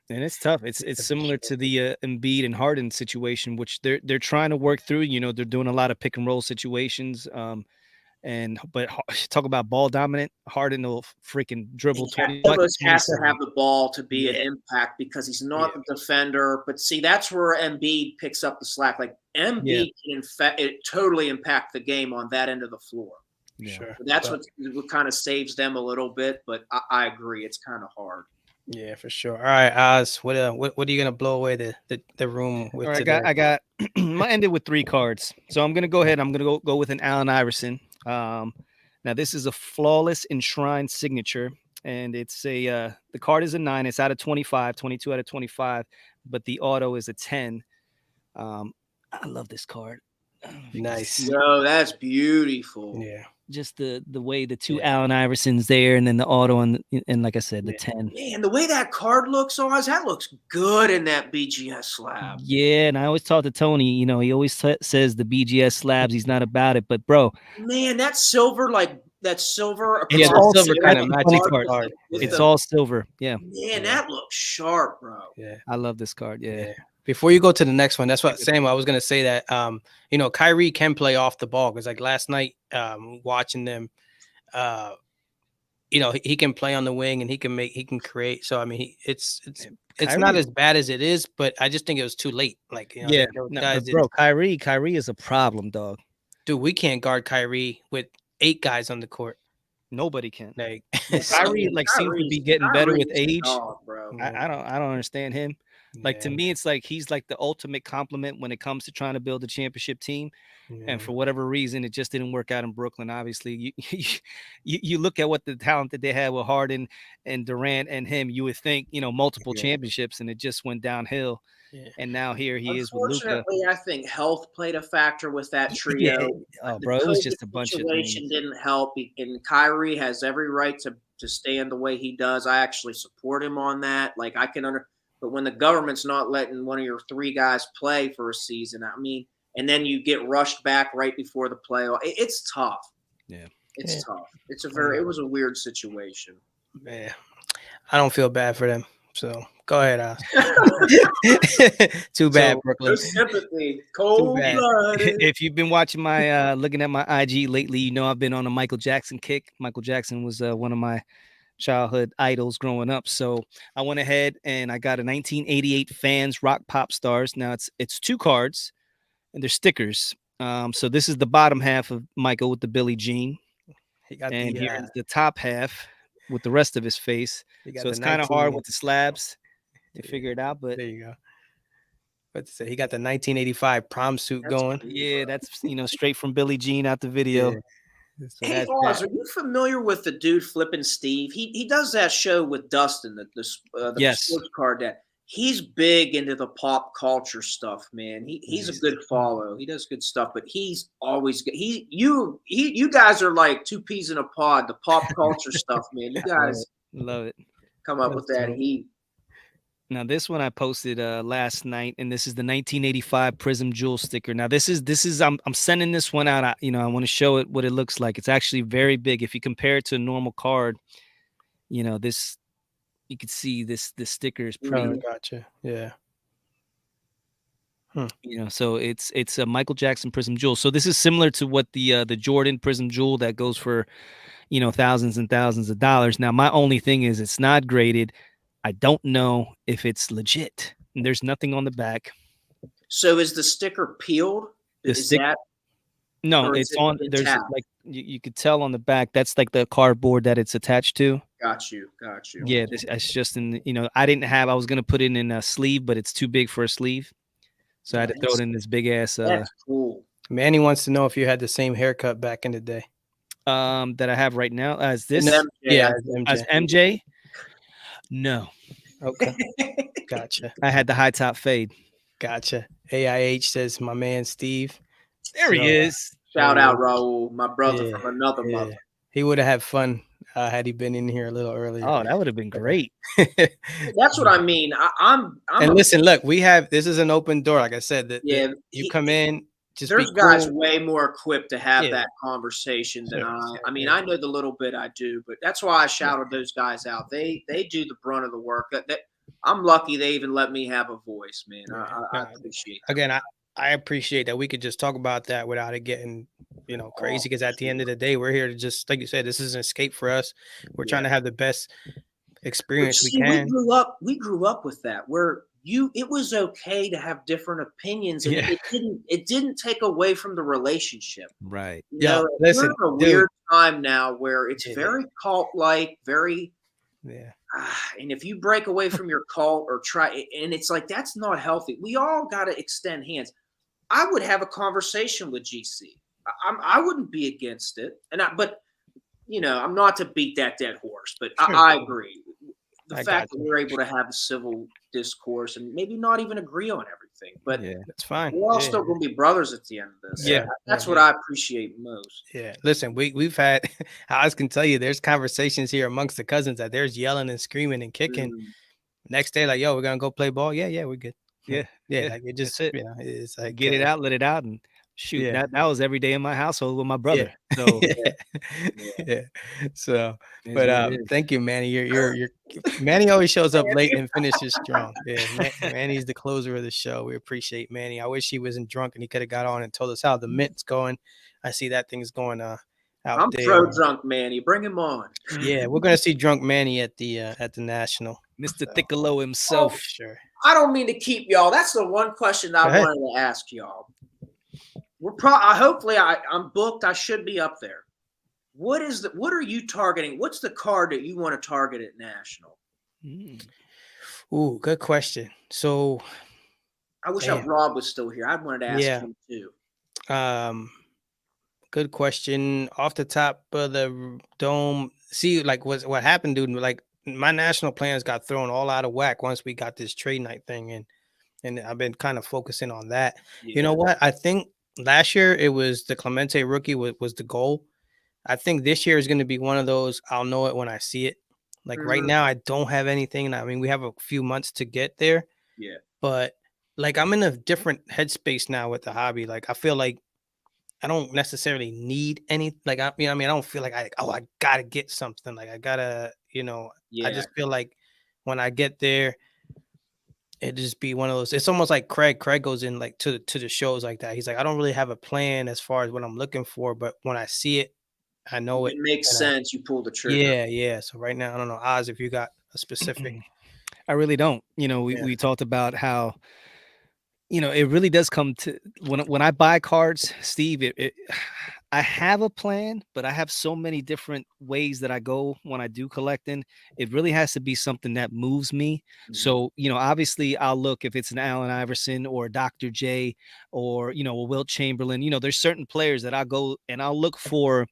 And it's tough. It's for similar sure. to the Embiid and Harden situation, which they're trying to work through. You know, they're doing a lot of pick and roll situations. But talk about ball dominant. Harden will freaking dribble 20 Almost has to 27. have the ball to be an Yeah. impact because he's not Yeah. the defender. But see, that's where Embiid picks up the slack. Like Embiid can totally impact the game on that end of the floor. Yeah. Sure. So that's But- what kind of saves them a little bit. But I agree, it's kind of hard. Yeah, for sure. All right, Oz, what are you gonna blow away the room with All right, today? I got I ended with 3 cards. So I'm gonna go ahead. I'm gonna go with an Allen Iverson. Now this is a flawless enshrined signature, and it's the card is a 9. It's out of 25, 22 out of 25, but the auto is a 10. I love this card. Nice. No, that's beautiful. Yeah. Just the way the 2 Yeah. Allen Iversons there, and then the auto and like I said, the Yeah. 10. Man, the way that card looks, Oz, that looks good in that BGS slab. Yeah, and I always talk to Tony. You know, he always says the BGS slabs. He's not about it, but bro, Man, that silver, Yeah, the all silver silver. kind of That's matches the the card. card. It's Yeah. all silver. Yeah, Man, that looks sharp, bro. Yeah. I love this card. Yeah. Yeah. Before you go to the next one, that's what Sam. I was gonna say that you know, Kyrie can play off the ball because like last night, watching them, you know, he can play on the wing and he can create. So I mean, it's not Kyrie- as bad as it is, but I just think it was too late. Like, you know, Yeah, those no, guys but bro, Kyrie is a problem, dog. dude, we can't guard Kyrie with 8 guys on the court. Nobody can. Like, Kyrie like seems to be getting better with Kyrie's a age. dog, bro. I don't understand him. Like to yeah, me, it's like he's like the ultimate compliment when it comes to trying to build a championship team. yeah. And for whatever reason, it just didn't work out in Brooklyn. Obviously, you look at what the talent that they had with Harden and Durant and him, you would think, you know, multiple Yeah. championships, and it just went downhill. Yeah. And now here he is with Luka. Unfortunately, I think health played a factor with that Yeah. trio. Oh, The bro, it was COVID just a bunch of situation things. didn't help, and Kyrie has every right to stand the way he does. I actually support him on that. Like I can but when the government's not letting one of your 3 guys play for a season, I mean, and then you get rushed back right before the playoff, it's tough. Yeah. It's Yeah. tough. It was a weird situation. Yeah. I don't feel bad for them. So go ahead, Oz. Too bad, So, Brooklyn. no sympathy, cold bad. blooded. If you've been watching my looking at my IG lately, you know I've been on a Michael Jackson kick. Michael Jackson was one of my childhood idols growing up. So I went ahead and I got a 1988 Fans Rock Pop Stars. Now it's 2 cards and they're stickers. So this is the bottom half of Michael with the Billie Jean, He got and the, here's the top half with the rest of his face. he got So the it's kind of hard 19 with the slabs to Yeah. figure it out, but There you go. But to say he got the 1985 prom suit That's going. cool, yeah, bro. that's straight from Billie Jean out the video. Yeah. So Hey, that's Oz, that. are you familiar with the dude Flippin' Steve? He does that show with Dustin, the Yes. sports card dad. He's big into the pop culture stuff, man. He's a Nice. good follow. He does good stuff, but he's always good. You guys are like 2 peas in a pod. The pop culture stuff, man. You guys Love it. come up with That's that dope. heat. Now this one I posted last night, and this is the 1985 Prism Jewel sticker. Now this is I'm sending this one out. I want to show it what it looks like. It's actually very big. If you compare it to a normal card, you know this, you can see this sticker is pretty. Oh, gotcha. Yeah. You know, so it's a Michael Jackson Prism Jewel. So this is similar to what the Jordan Prism Jewel that goes for, you know, thousands and thousands of dollars. Now my only thing is it's not graded. I don't know if it's legit. There's nothing on the back. So is the sticker peeled? The Is stick- that No, Or is it's it on. There's intact? like you could tell on the back. That's like the cardboard that it's attached to. got you? Yeah, it's just in. I didn't have. I was gonna put it in a sleeve, but it's too big for a sleeve, so I had to throw it in this big ass. That's cool. Manny wants to know if you had the same haircut back in the day. That I have right now as this And Yeah, MJ, as MJ. No, Okay. Gotcha. I had the high top fade. Gotcha. AIH says my man Steve. There he is. Shout There he out is. Raul, my brother Yeah, from another yeah. mother. He would have had fun had he been in here a little earlier. Oh, that would have been great. That's what I mean. I'm And listen, look, this is an open door. Like I said, that Yeah, you come in, just there's be guys cool. way more equipped to have Yeah. that conversation than Sure, I mean, yeah. I know the little bit I do, but that's why I shouted those guys out. They do the brunt of the work. That I'm lucky they even let me have a voice, man. I appreciate that. Again, I appreciate that we could just talk about that without it getting, crazy. Because at the end of the day, we're here to just, like you said, this is an escape for us. We're trying to have the best experience we can. We grew up with that where it was okay to have different opinions, and it didn't take away from the relationship. Right. Yeah. Listen, we're in a weird time now where it's very cult-like, very and if you break away from your cult or and it's like that's not healthy. We all got to extend hands. I would have a conversation with GC. I wouldn't be against it, but I'm not to beat that dead horse, but I agree. The fact that we're able to have a civil discourse and maybe not even agree on everything, but that's fine. We're all still going to be brothers at the end of this. Yeah, that's what I appreciate most. Yeah, listen, we've had, I can tell you, there's conversations here amongst the cousins that there's yelling and screaming and kicking. Next day, like, yo, we're gonna go play ball. Yeah, we're good. Yeah. Like it just, it's like get it out, let it out, and shoot. Yeah. That was every day in my household with my brother. So So, but thank you, Manny. You're Manny always shows up late and finishes strong. Yeah, Manny's the closer of the show. We appreciate Manny. I wish he wasn't drunk and he could have got on and told us how the Mint's going. I see that thing's going out I'm there. pro drunk Manny. Bring him on. Yeah, we're gonna see drunk Manny at the National. Mr. Thickolo himself. Sure. I don't mean to keep y'all. That's the one question I wanted to ask y'all. We're hopefully I'm booked. I should be up there. What are you targeting? What's the card that you want to target at National? Ooh, good question. So I wish Rob was still here. I wanted to ask him too. Good question. Off the top of the dome, see, like what happened, dude, like my national plans got thrown all out of whack once we got this trade night thing, and I've been kind of focusing on that. You know what? I think last year it was the Clemente rookie was the goal. I think this year is going to be one of those, I'll know it when I see it. Like right now, I don't have anything. I mean, we have a few months to get there. Yeah. But like I'm in a different headspace now with the hobby. Like I feel like I don't necessarily need any, like, I don't feel like I gotta get something. Like I gotta, I just feel like when I get there, it just be one of those. It's almost like Craig goes in like to the shows like that. He's like, I don't really have a plan as far as what I'm looking for, but when I see it, I know it makes sense. You pull the trigger. Yeah. So right now, I don't know, Oz, if you got a specific. I really don't. We talked about how, it really does come to when I buy cards, Steve, I have a plan, but I have so many different ways that I go when I do collecting. It really has to be something that moves me. So, obviously I'll look if it's an Allen Iverson or a Dr. J or, a Wilt Chamberlain. There's certain players that I'll go and I'll look for.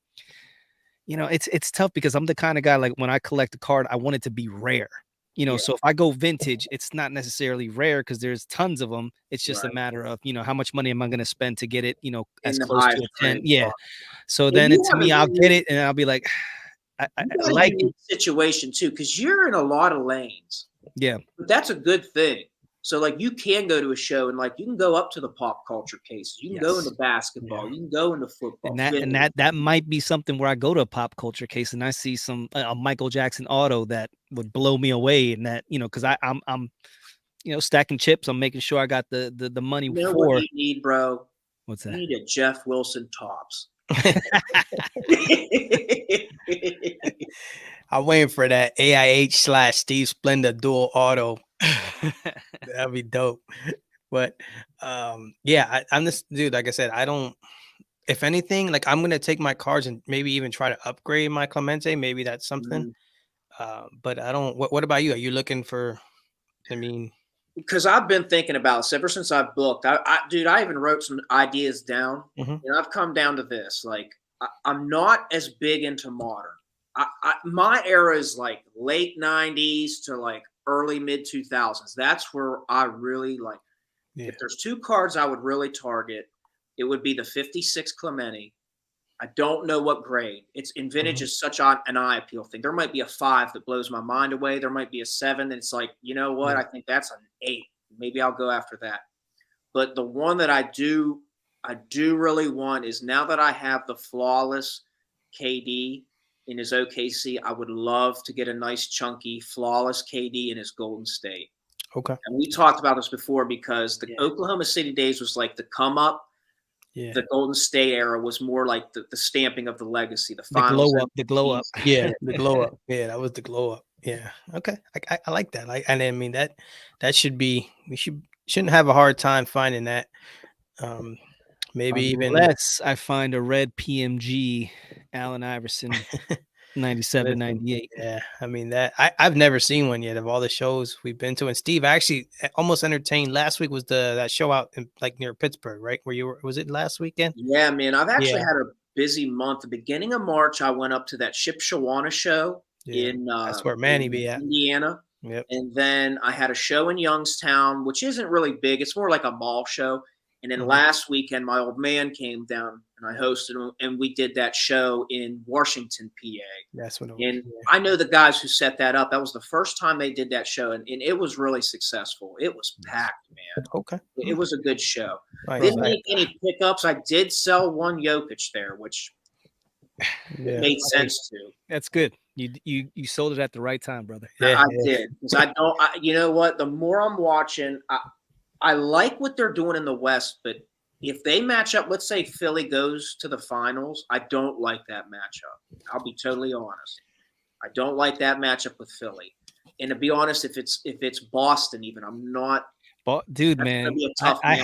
It's tough because I'm the kind of guy, like when I collect a card, I want it to be rare. So if I go vintage, it's not necessarily rare because there's tons of them. It's just a matter of, how much money am I going to spend to get it, as close to a 10. Yeah. So then to me, I'll get it and I'll be like, I like it. Situation too, because you're in a lot of lanes. Yeah. But that's a good thing. So like you can go to a show and like you can go up to the pop culture cases. You can go into basketball. You can go into football. And that might be something where I go to a pop culture case and I see some a Michael Jackson auto that would blow me away. And that, because I'm stacking chips. I'm making sure I got the money. You know what you need, bro? What's that? You need a Jeff Wilson Tops. I'm waiting for that AIH / Steve Splendor dual auto. That'd be dope. But I'm this dude. Like I said, I don't. If anything, like I'm gonna take my cards and maybe even try to upgrade my Clemente. Maybe that's something. But I don't. What about you? Are you looking for? Because I've been thinking about this ever since I've booked. I even wrote some ideas down, and I've come down to this. Like, I'm not as big into modern. My era is like late '90s to like early mid 2000s. That's where I really like. If there's 2 cards I would really target, it would be the 56 Clemente. I don't know what grade. It's in vintage is such an eye appeal thing. There might be a 5 that blows my mind away. There might be a 7 that's like, you know what? I think that's an 8. Maybe I'll go after that. But the one that I do really want is, now that I have the flawless KD in his OKC, I would love to get a nice chunky flawless KD in his Golden State. Okay. And we talked about this before, because the Oklahoma City days was like the come up. Yeah. The Golden State era was more like the stamping of the legacy, the glow finals, up, the glow up. Yeah, the glow up. Yeah, that was the glow up. Yeah. Okay. I like that. And I mean that should be, we shouldn't have a hard time finding that. Maybe even unless I find a red PMG Allen Iverson 97, 98. Yeah, I mean that I've never seen one yet of all the shows we've been to. And Steve, I actually almost entertained last week was that show out in, like, near Pittsburgh, right? Where you were, was it last weekend? Yeah, man. I've actually had a busy month. The beginning of March, I went up to that Shipshawana show in that's where Manny be at, Indiana. Yep. And then I had a show in Youngstown, which isn't really big. It's more like a mall show. And then last weekend, my old man came down and I hosted him, and we did that show in Washington, PA. That's what it was. And I know the guys who set that up. That was the first time they did that show, and it was really successful. It was packed, man. Okay. It was a good show. Nice. Didn't make any pickups. I did sell one Jokic there, which made sense to. That's good. You sold it at the right time, brother. I did, because you know what? The more I'm watching, I like what they're doing in the West, but if they match up, let's say Philly goes to the finals, I don't like that matchup. I'll be totally honest. I don't like that matchup with Philly. And to be honest, if it's Boston, even, I'm not. Dude, man,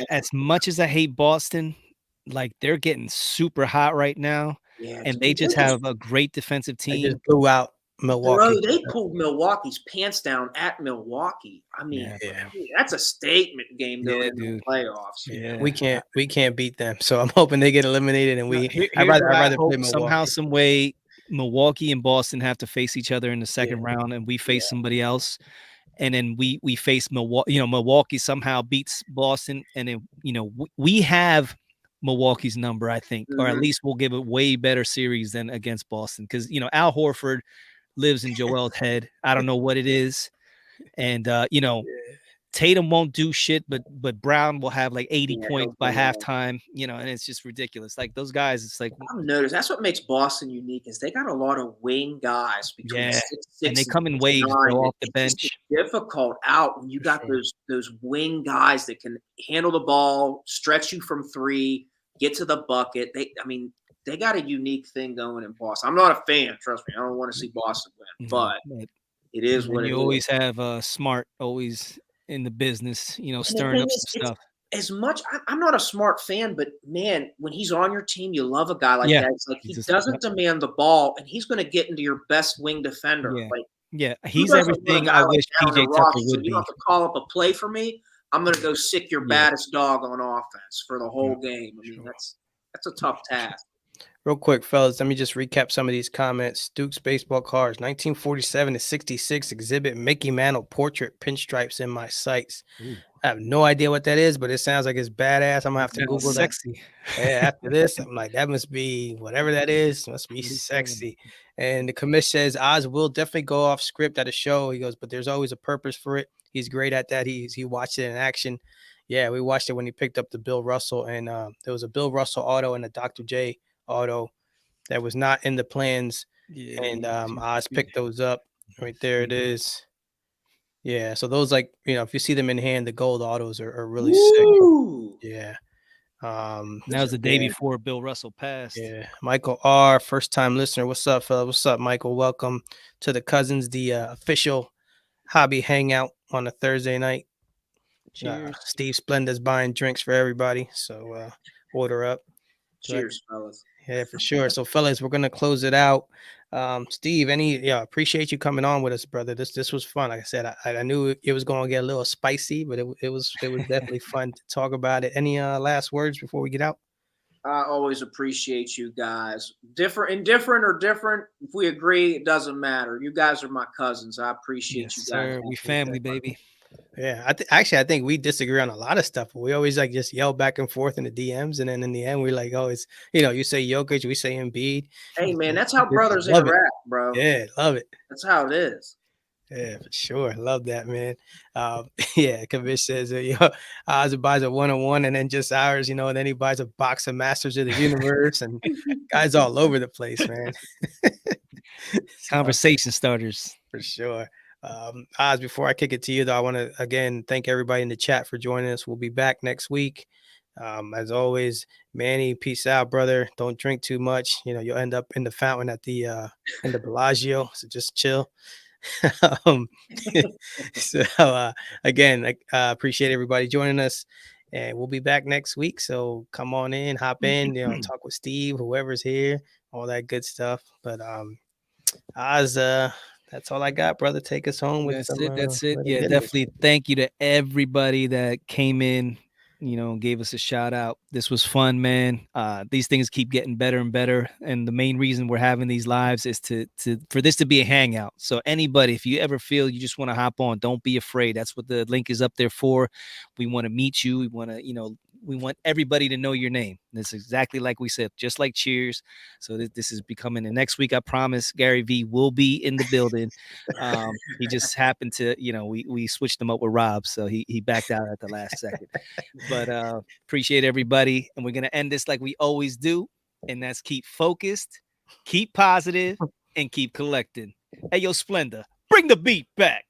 as much as I hate Boston, like, they're getting super hot right now, and they just have a great defensive team. They just blew out Milwaukee. Bro, they pulled Milwaukee's pants down at Milwaukee. I mean, that's a statement game going into the playoffs. Yeah, we can't beat them. So I'm hoping they get eliminated, and I'd rather play Milwaukee. Somehow, some way, Milwaukee and Boston have to face each other in the second round, and we face somebody else. And then we face Milwaukee. Milwaukee somehow beats Boston, and then we have Milwaukee's number, I think, or at least we'll give a way better series than against Boston, because Al Horford lives in Joel's head. I don't know what it is. And Tatum won't do shit, but Brown will have like 80 points by halftime, and it's just ridiculous. Like, those guys, it's like, I've noticed that's what makes Boston unique, is they got a lot of wing guys between 6'6" and they come in waves off the bench. It's difficult out when you got those wing guys that can handle the ball, stretch you from 3, get to the bucket. They got a unique thing going in Boston. I'm not a fan, trust me. I don't want to see Boston win, but it is what it is. You always have Smart always in the business, stirring up some stuff. As much, I'm not a Smart fan, but man, when he's on your team, you love a guy like that. It's like he doesn't demand the ball, and he's going to get into your best wing defender. He's everything I wish PJ Tucker would be. You have to call up a play for me. I'm going to go sick your baddest dog on offense for the whole game. I mean, that's a tough task. Real quick, fellas, let me just recap some of these comments. Duke's baseball cards, 1947 to 66, exhibit Mickey Mantle portrait pinstripes in my sights. Ooh. I have no idea what that is, but it sounds like it's badass. I'm gonna have to Google sexy. That. Yeah, after this, I'm like, that must be whatever that is. Must be sexy. And the commish says Oz will definitely go off script at a show. He goes, but there's always a purpose for it. He's great at that. He watched it in action. Yeah, we watched it when he picked up the Bill Russell, and there was a Bill Russell auto and a Dr. J auto that was not in the plans, and Oz picked those up. Right there it is. Yeah, so those, like, if you see them in hand, the gold autos are really sick. Yeah. That was the day before Bill Russell passed. Yeah. Michael R., first time listener. What's up, fella? What's up, Michael? Welcome to the Cousins, the official hobby hangout on a Thursday night. Cheers. Steve Splenda's buying drinks for everybody, so order up. Cheers, fellas. Yeah, for sure. So, fellas, we're gonna close it out. Steve, appreciate you coming on with us, brother. This was fun. Like I said, I knew it was gonna get a little spicy, but it was definitely fun to talk about it. Any last words before we get out? I always appreciate you guys. Indifferent. If we agree, it doesn't matter. You guys are my cousins. I appreciate you guys. Sir. We family, baby. Yeah, I think we disagree on a lot of stuff. But we always like just yell back and forth in the DMs, and then in the end, we're like, oh, it's you say Jokic, we say Embiid. Hey man, Yeah, that's how brothers love it. interact, bro. Yeah, love it. That's how it is. Yeah, for sure. Love that, man. Yeah, Kavish says, Oz buys a 1-on-1 and then just ours, and then he buys a box of Masters of the Universe, and guys all over the place, man. Conversation starters. For sure. Oz, before I kick it to you, though, I want to, again, thank everybody in the chat for joining us. We'll be back next week. As always, Manny, peace out, brother. Don't drink too much. You'll end up in the fountain at the in the Bellagio, so just chill. So again, I appreciate everybody joining us, and we'll be back next week. So come on in, hop in, talk with Steve, whoever's here, all that good stuff. But Oz, that's all I got, brother. Take us home with That's it. little Yeah, goodness. definitely. Thank you to everybody that came in, gave us a shout out. This was fun, man. These things keep getting better and better. And the main reason we're having these lives is for this to be a hangout. So anybody, if you ever feel you just want to hop on, don't be afraid. That's what the link is up there for. We want to meet you. We want to, we want everybody to know your name. This is exactly like we said, just like Cheers. So this is becoming the next week. I promise Gary V will be in the building. He just happened to, we switched him up with Rob. So he backed out at the last second. But appreciate everybody. And we're going to end this like we always do. And that's keep focused, keep positive, and keep collecting. Hey, yo, Splendor, bring the beat back.